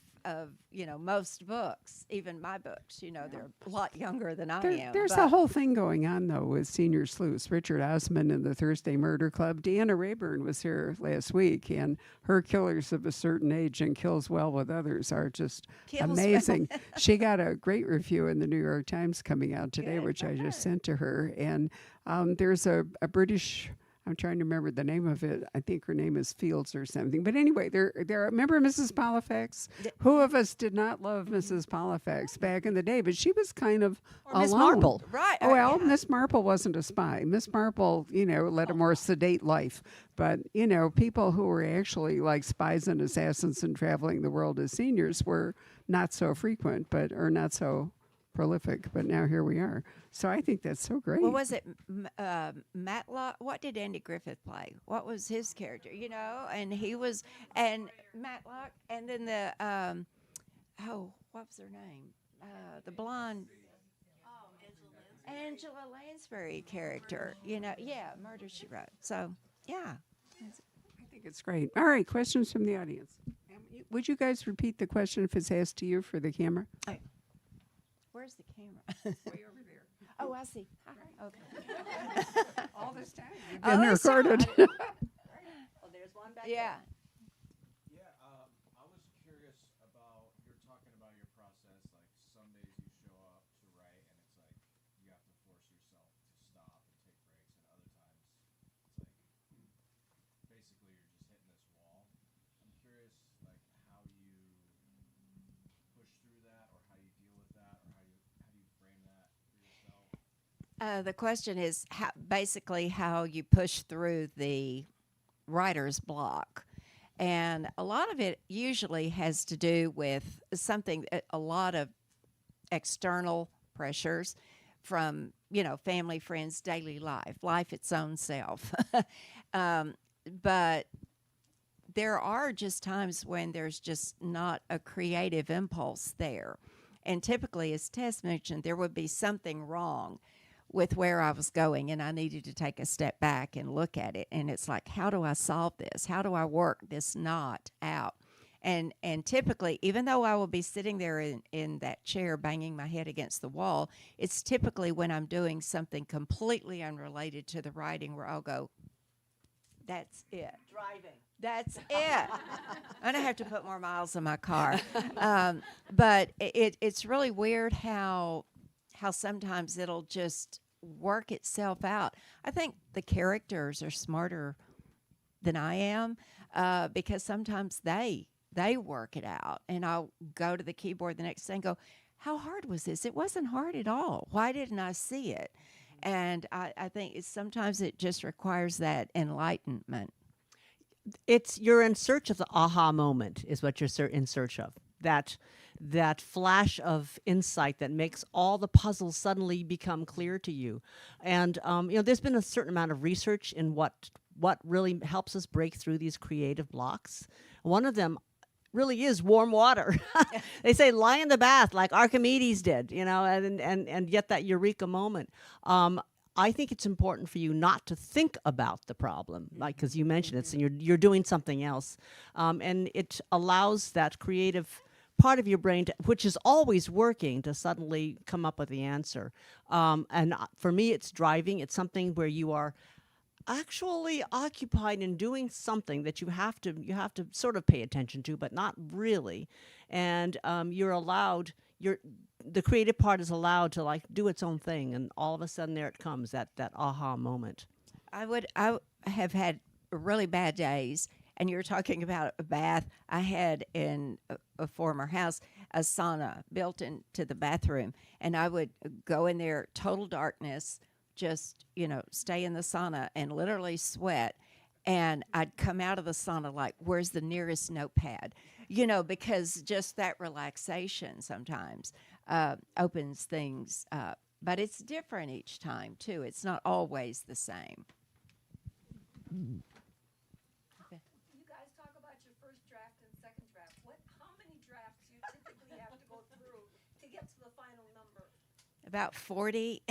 [SPEAKER 3] most books, even my books. They're a lot younger than I am.
[SPEAKER 1] There's a whole thing going on, though, with senior sleuths. Richard Osman and the Thursday Murder Club. Deanna Rayburn was here last week, and her killers of a certain age and kills well with others are just
[SPEAKER 3] Kills
[SPEAKER 1] amazing. She got a great review in the New York Times coming out today,
[SPEAKER 3] Good
[SPEAKER 1] which
[SPEAKER 3] for
[SPEAKER 1] I just
[SPEAKER 3] her.
[SPEAKER 1] sent to her. And there's a British... I'm trying to remember the name of it. I think her name is Fields or something. But anyway, there. Remember Mrs. Polifax? Who of us did not love Mrs. Polifax back in the day? But she was kind of
[SPEAKER 2] Or Miss
[SPEAKER 1] alone.
[SPEAKER 2] Marple.
[SPEAKER 3] Right.
[SPEAKER 1] Well,
[SPEAKER 3] yeah.
[SPEAKER 1] Miss Marple wasn't a spy. Miss Marple, led a more sedate life. But, people who were actually like spies and assassins and traveling the world as seniors were not so frequent, or not so prolific. But now here we are. So I think that's so great.
[SPEAKER 3] What was it? Matlock? What did Andy Griffith play? What was his character? And he was, and Matlock, and then the, what was her name? The blonde. Angela Lansbury character. Murder, She Wrote. So, yeah.
[SPEAKER 1] I think it's great. All right, questions from the audience. Would you guys repeat the question if it's asked to you for the camera?
[SPEAKER 3] Where's the camera?
[SPEAKER 1] Way over there.
[SPEAKER 3] Oh, I see. Okay.
[SPEAKER 1] All this time. You've
[SPEAKER 3] Oh,
[SPEAKER 1] been
[SPEAKER 3] that's
[SPEAKER 1] recorded.
[SPEAKER 2] There's one back
[SPEAKER 3] Yeah.
[SPEAKER 4] Yeah, I was curious about, you're talking about your process, like some days you show up to write and it's like you have to force yourself to stop and take breaks, and other times it's like basically you're just hitting this wall. I'm curious like how you push through that, or how you deal with that, or how do you frame that for yourself?
[SPEAKER 3] The question is basically how you push through the writer's block. And a lot of it usually has to do with a lot of external pressures from, family, friends, daily life its own self. But there are just times when there's just not a creative impulse there. And typically, as Tess mentioned, there would be something wrong with where I was going, and I needed to take a step back and look at it. And it's like, how do I solve this? How do I work this knot out? And typically, even though I will be sitting there in that chair banging my head against the wall, it's typically when I'm doing something completely unrelated to the writing where I'll go, that's it.
[SPEAKER 2] Driving.
[SPEAKER 3] That's it. I'm gonna have to put more miles in my car. But it's really weird how sometimes it'll just work itself out. I think the characters are smarter than I am, because sometimes they work it out, and I'll go to the keyboard the next day and go, how hard was this? It wasn't hard at all. Why didn't I see it? And I think sometimes it just requires that enlightenment.
[SPEAKER 2] You're in search of the aha moment is what you're in search of. That flash of insight that makes all the puzzles suddenly become clear to you. And there's been a certain amount of research in what really helps us break through these creative blocks. One of them really is warm water. They say lie in the bath like Archimedes did, and get that eureka moment. I think it's important for you not to think about the problem, like, because you mentioned it, and you're doing something else, and it allows that creative part of your brain, which is always working, to suddenly come up with the answer. And for me, it's driving. It's something where you are actually occupied in doing something that you have to sort of pay attention to, but not really. And you're allowed. The creative part is allowed to like do its own thing, and all of a sudden there it comes, that aha moment.
[SPEAKER 3] I have had really bad days, and you're talking about a bath. I had in a former house a sauna built into the bathroom, and I would go in there, total darkness, just stay in the sauna and literally sweat. And I'd come out of the sauna like, where's the nearest notepad? Because just that relaxation sometimes opens things up. But it's different each time, too. It's not always the same.
[SPEAKER 5] You guys talk about your first draft and second draft. How many drafts you typically have to go through to get to the final number?
[SPEAKER 3] About 40.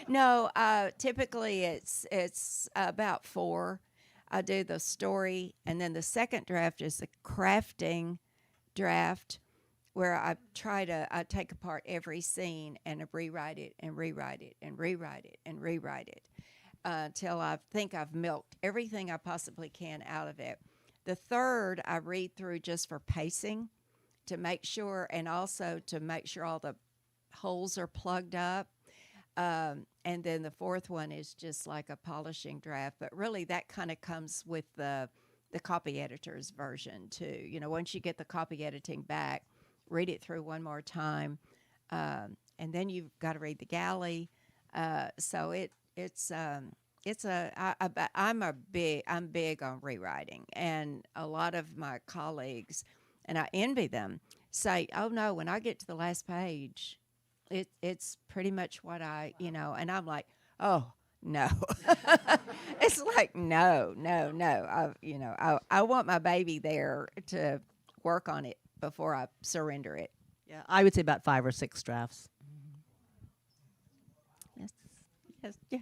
[SPEAKER 3] No, typically it's about 4. I do the story, and then the second draft is the crafting draft, where I take apart every scene and rewrite it and rewrite it and rewrite it and rewrite it until I think I've milked everything I possibly can out of it. The third I read through just for pacing, to make sure, and also to make sure all the holes are plugged up. And then the fourth one is just like a polishing draft. But really, that kind of comes with the copy editor's version, too. Once you get the copy editing back, read it through one more time. And then you've got to read the galley. So I'm big on rewriting. And a lot of my colleagues, and I envy them, say, oh, no, when I get to the last page, it's pretty much what and I'm like, oh, no. It's like, no. I want my baby there to work on it before I surrender it.
[SPEAKER 2] Yeah, I would say about 5 or 6 drafts.
[SPEAKER 3] Yes.
[SPEAKER 1] Here,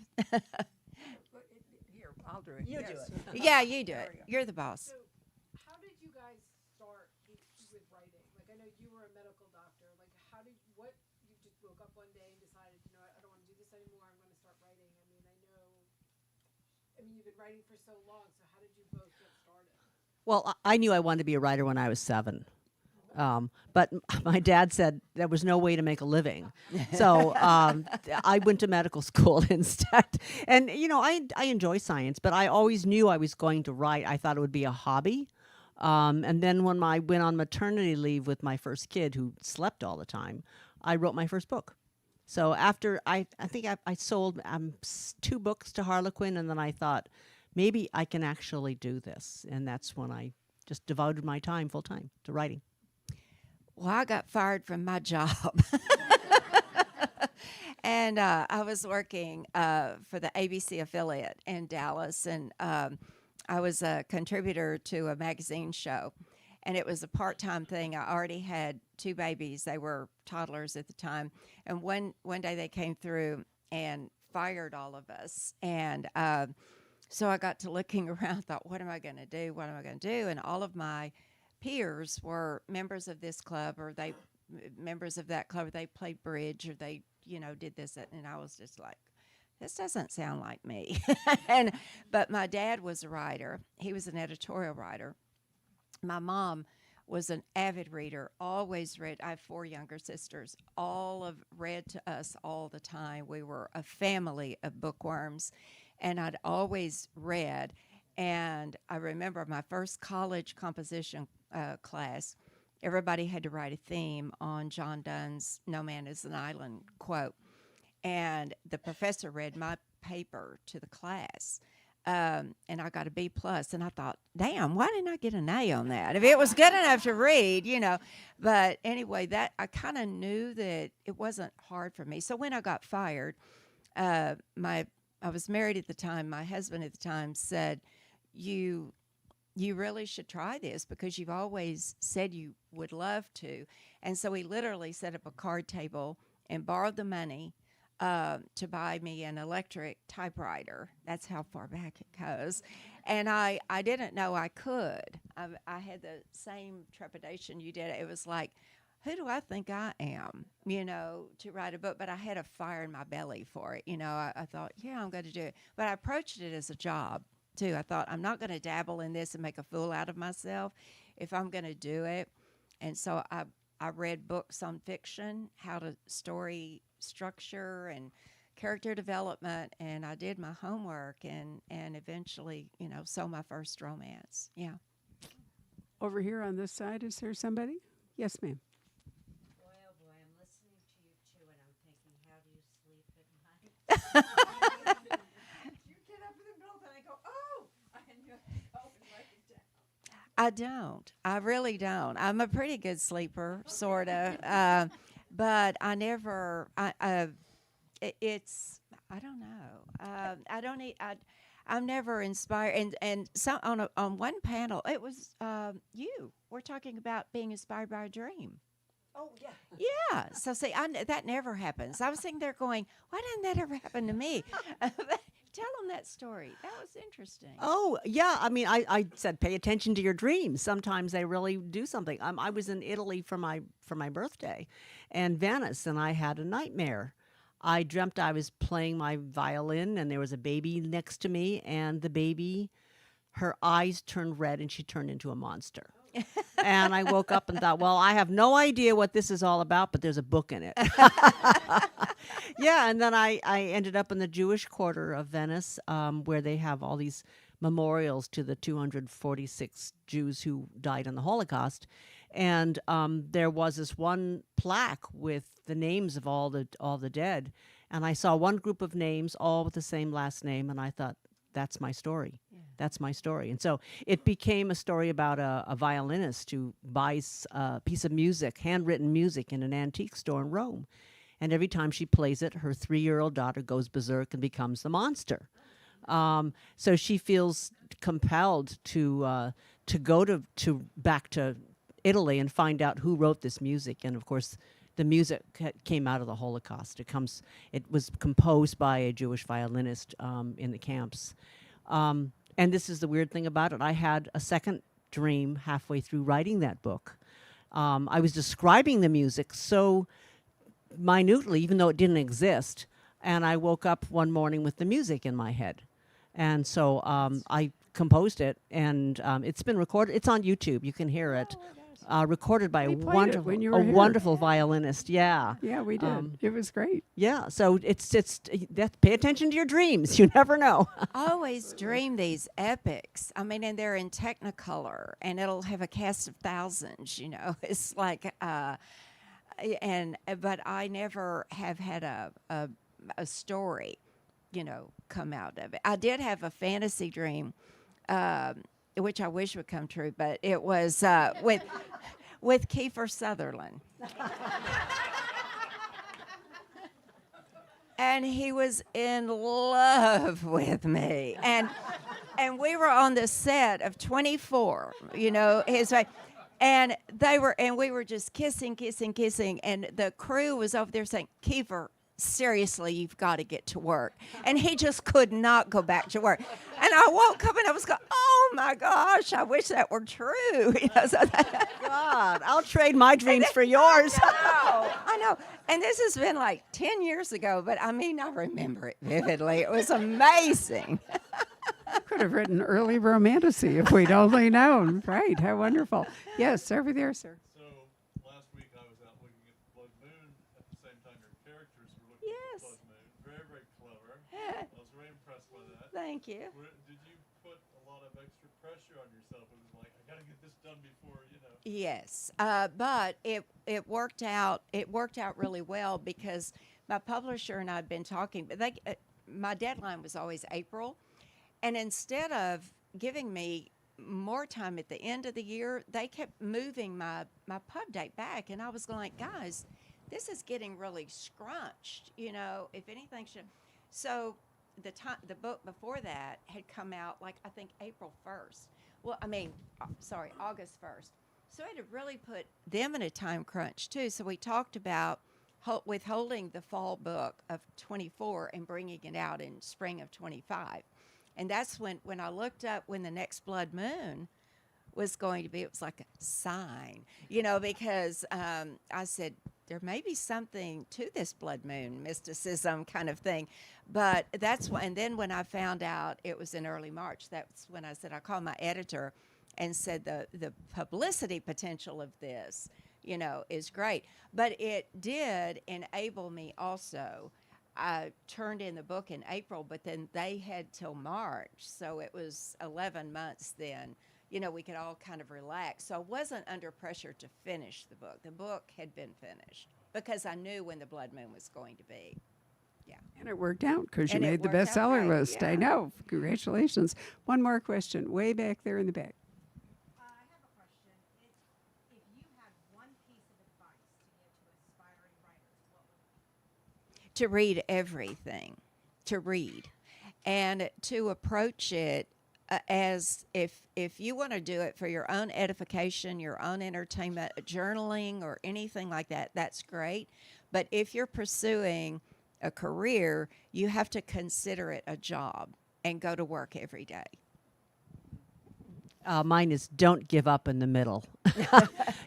[SPEAKER 1] I'll do it.
[SPEAKER 2] You do
[SPEAKER 1] Yes.
[SPEAKER 2] it.
[SPEAKER 3] Yeah, you do it. You're the boss.
[SPEAKER 5] So, how did you guys start with writing? Like, I know you were a medical doctor. Like, you just woke up one day and decided, I don't want to do this anymore. I'm going to start writing. You've been writing for so long. So, how did you both get started?
[SPEAKER 2] Well, I knew I wanted to be a writer when I was 7. But my dad said there was no way to make a living. So I went to medical school instead. And, I enjoy science, but I always knew I was going to write. I thought it would be a hobby. And then when I went on maternity leave with my first kid, who slept all the time, I wrote my first book. So after, I think I sold 2 books to Harlequin, and then I thought, maybe I can actually do this. And that's when I just devoted my time full time to writing.
[SPEAKER 3] Well, I got fired from my job. And I was working for the ABC affiliate in Dallas, and I was a contributor to a magazine show. and it was a part-time thing. I already had 2 babies. They were toddlers at the time, and one day they came through and fired all of us, and so I got to looking around, thought, what am I going to do? What am I going to do? And all of my peers were members of this club, or they members of that club. They played bridge, or they, did this, and I was just like, this doesn't sound like me. But my dad was a writer. He was an editorial writer. My mom was an avid reader, always read. I have 4 younger sisters, all of read to us all the time. We were a family of bookworms, and I'd always read. And I remember my first college composition class, everybody had to write a theme on John Donne's "No Man is an Island" quote. And the professor read my paper to the class. And I got a B+, and I thought, damn, why didn't I get an A on that? If it was good enough to read, But anyway, that I kind of knew that it wasn't hard for me. So when I got fired, I was married at the time. My husband at the time said, you really should try this because you've always said you would love to. And so he literally set up a card table and borrowed the money to buy me an electric typewriter. That's how far back it goes. And I didn't know I could. I had the same trepidation you did. It was like, who do I think I am, to write a book? But I had a fire in my belly for it. I thought, yeah, I'm going to do it. But I approached it as a job, too. I thought, I'm not going to dabble in this and make a fool out of myself if I'm going to do it. And so I read books on fiction, how to story structure and character development, and I did my homework and eventually, sold my first romance. Yeah.
[SPEAKER 1] Over here on this side, is there somebody? Yes, ma'am.
[SPEAKER 6] Boy, oh boy, I'm listening to you two, and I'm thinking, how do you sleep at night? You get up in the middle of the night and go, oh, and you go and write it down.
[SPEAKER 3] I don't. I really don't. I'm a pretty good sleeper, sort of. But I never, it's, I don't know. I don't need, I'm never inspired. And so on one panel, it was you. We're talking about being inspired by a dream.
[SPEAKER 6] Oh, yeah.
[SPEAKER 3] Yeah. So see, that never happens. I was sitting there going, why didn't that ever happen to me? Tell them that story. That was interesting.
[SPEAKER 2] Oh, yeah. I mean, I said pay attention to your dreams. Sometimes they really do something. I was in Italy for my birthday, and Venice, and I had a nightmare. I dreamt I was playing my violin, and there was a baby next to me, and the baby, her eyes turned red, and she turned into a monster. And I woke up and thought, well, I have no idea what this is all about, but there's a book in it. Yeah, and then I ended up in the Jewish quarter of Venice, where they have all these memorials to the 246 Jews who died in the Holocaust. And there was this one plaque with the names of all the dead. And I saw one group of names, all with the same last name, and I thought, that's my story. Yeah. That's my story. And so it became a story about a violinist who buys a piece of music, handwritten music, in an antique store in Rome. And every time she plays it, her 3-year-old daughter goes berserk and becomes the monster. So she feels compelled to go back to Italy and find out who wrote this music. And of course, the music came out of the Holocaust. It was composed by a Jewish violinist in the camps. And this is the weird thing about it. I had a second dream halfway through writing that book. I was describing the music so minutely, even though it didn't exist. And I woke up one morning with the music in my head. And so I composed it, and it's been recorded. It's on YouTube. You can hear it. Recorded by
[SPEAKER 1] We played it when you were here.
[SPEAKER 2] wonderful violinist. Yeah.
[SPEAKER 1] Yeah, we did. It was great.
[SPEAKER 2] Yeah. So pay attention to your dreams. You never know.
[SPEAKER 3] I always dream these epics. I mean, and they're in Technicolor, and it'll have a cast of thousands. It's like, but I never have had a story, come out of it. I did have a fantasy dream, which I wish would come true, but it was with Kiefer Sutherland. And he was in love with me. And we were on the set of 24, his way. And we were just kissing, kissing, kissing. And the crew was over there saying, Kiefer, seriously, you've got to get to work. And he just could not go back to work. And I woke up and I was going, oh my gosh, I wish that were true. You know, so
[SPEAKER 2] God, I'll trade my dreams for yours.
[SPEAKER 3] I know. And this has been like 10 years ago, but I mean, I remember it vividly. It was amazing.
[SPEAKER 1] Could have written early romantasy if we'd only known. Right. How wonderful. Yes, over there, sir.
[SPEAKER 7] So last week I was out looking at the blood moon at the same time your characters were looking
[SPEAKER 3] Yes.
[SPEAKER 7] at the blood moon. Very, very clever. I was very impressed by that.
[SPEAKER 3] Thank you.
[SPEAKER 7] Did you put a lot of extra pressure on yourself? It was like, I got to get this done before, you know.
[SPEAKER 3] Yes, but it worked out. It worked out really well because my publisher and I had been talking. But my deadline was always April, and instead of giving me more time at the end of the year, they kept moving my pub date back, and I was like, guys, this is getting really scrunched. You know, if anything should. So the book before that had come out like I think April 1st. Well, I mean, sorry, August 1st. So it had really put them in a time crunch too. So we talked about withholding the fall book of 24 and bringing it out in spring of 25. And that's when I looked up when the next blood moon was going to be, it was like a sign, you know, because I said, there may be something to this blood moon mysticism kind of thing. But that's why, and then when I found out it was in early March, that's when I said, I called my editor and said the publicity potential of this, you know, is great. But it did enable me also. I turned in the book in April, but then they had till March. So it was 11 months then. You know, we could all kind of relax. So I wasn't under pressure to finish the book. The book had been finished because I knew when the blood moon was going to be. Yeah.
[SPEAKER 1] And it worked out because you
[SPEAKER 3] And it
[SPEAKER 1] made the
[SPEAKER 3] worked out
[SPEAKER 1] bestseller
[SPEAKER 3] great,
[SPEAKER 1] list. I
[SPEAKER 3] yeah.
[SPEAKER 1] know. Congratulations. One more question, way back there in the back.
[SPEAKER 6] I have a question. If you had one piece of advice to give to aspiring writers, what would it be?
[SPEAKER 3] To read everything, to read, and to approach it as if you want to do it for your own edification, your own entertainment, journaling or anything like that, that's great. But if you're pursuing a career, you have to consider it a job and go to work every day.
[SPEAKER 2] Mine is don't give up in the middle.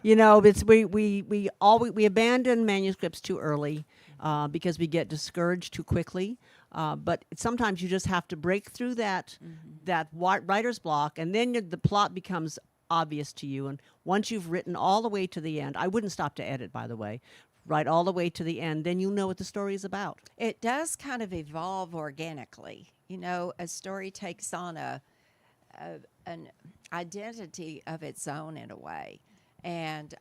[SPEAKER 2] You know, it's we abandon manuscripts too early because we get discouraged too quickly. But sometimes you just have to break through that writer's block, and then the plot becomes obvious to you. And once you've written all the way to the end, I wouldn't stop to edit, by the way. Write all the way to the end, then you know what the story is about.
[SPEAKER 3] It does kind of evolve organically. You know, a story takes on an identity of its own in a way, and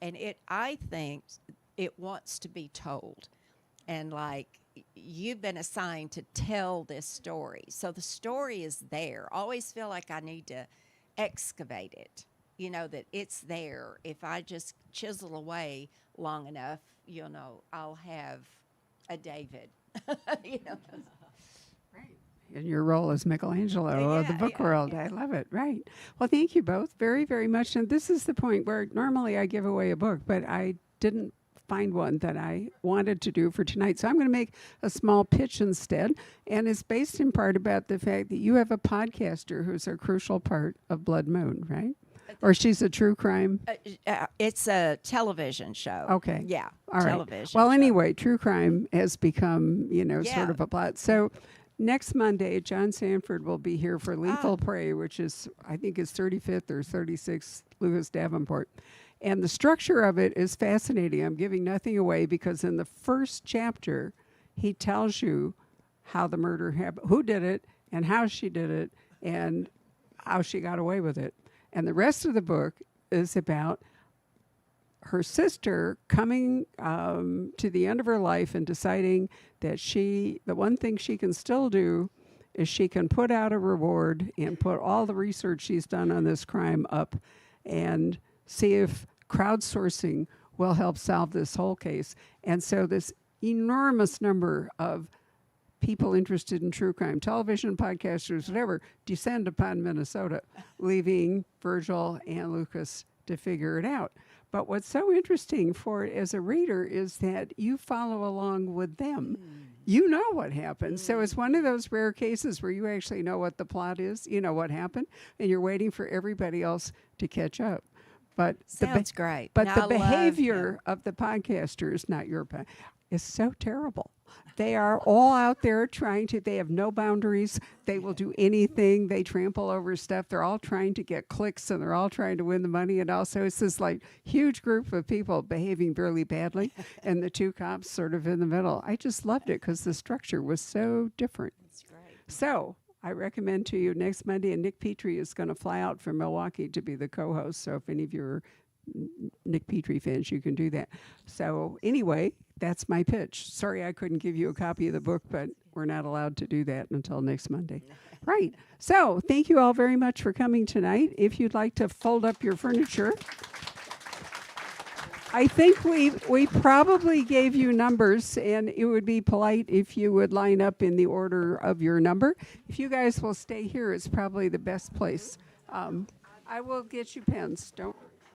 [SPEAKER 3] it, I think, it wants to be told, and like you've been assigned to tell this story, so the story is there. Always feel like I need to excavate it. You know that it's there. If I just chisel away long enough, you know, I'll have a David. You know.
[SPEAKER 1] Right. In your role as Michelangelo of the
[SPEAKER 3] Yeah,
[SPEAKER 1] book
[SPEAKER 3] yeah,
[SPEAKER 1] world.
[SPEAKER 3] yeah.
[SPEAKER 1] I love it. Right. Well, thank you both very, very much. And this is the point where normally I give away a book, but I didn't find one that I wanted to do for tonight. So I'm going to make a small pitch instead. And it's based in part about the fact that you have a podcaster who's a crucial part of Blood Moon, right? Or she's a true crime.
[SPEAKER 3] It's a television show.
[SPEAKER 1] Okay.
[SPEAKER 3] Yeah.
[SPEAKER 1] All right.
[SPEAKER 3] Television.
[SPEAKER 1] Well,
[SPEAKER 3] show.
[SPEAKER 1] anyway, true crime has become, you know,
[SPEAKER 3] Yeah.
[SPEAKER 1] sort of a plot. So next Monday, John Sanford will be here for Lethal
[SPEAKER 3] Ah.
[SPEAKER 1] Prey, which is, I think, his 35th or 36th Louis Davenport. And the structure of it is fascinating. I'm giving nothing away because in the first chapter, he tells you how the murder happened, who did it, and how she did it, and how she got away with it. And the rest of the book is about her sister coming to the end of her life and deciding that the one thing she can still do is she can put out a reward and put all the research she's done on this crime up and see if crowdsourcing will help solve this whole case. And so this enormous number of people interested in true crime, television, podcasters, whatever, descend upon Minnesota, leaving Virgil and Lucas to figure it out. But what's so interesting for it as a reader is that you follow along with them. You know what happened. So it's one of those rare cases where you actually know what the plot is, you know what happened, and you're waiting for everybody else to catch up. But
[SPEAKER 3] Sounds great.
[SPEAKER 1] But
[SPEAKER 3] No,
[SPEAKER 1] the
[SPEAKER 3] I love
[SPEAKER 1] behavior of the podcasters, not your is so terrible. They are all out there trying to, they have no boundaries. They will do anything. They trample over stuff. They're all trying to get clicks and they're all trying to win the money. And also it's this like huge group of people behaving really badly and the two cops sort of in the middle. I just loved it because the structure was so different.
[SPEAKER 3] That's great.
[SPEAKER 1] So I recommend to you next Monday, and Nick Petrie is going to fly out from Milwaukee to be the co-host. So if any of you are Nick Petrie fans, you can do that. So anyway, that's my pitch. Sorry I couldn't give you a copy of the book, but we're not allowed to do that until next Monday. Right. So thank you all very much for coming tonight. If you'd like to fold up your furniture, I think we probably gave you numbers, and it would be polite if you would line up in the order of your number. If you guys will stay here, it's probably the best place. I will get you pens. Don't.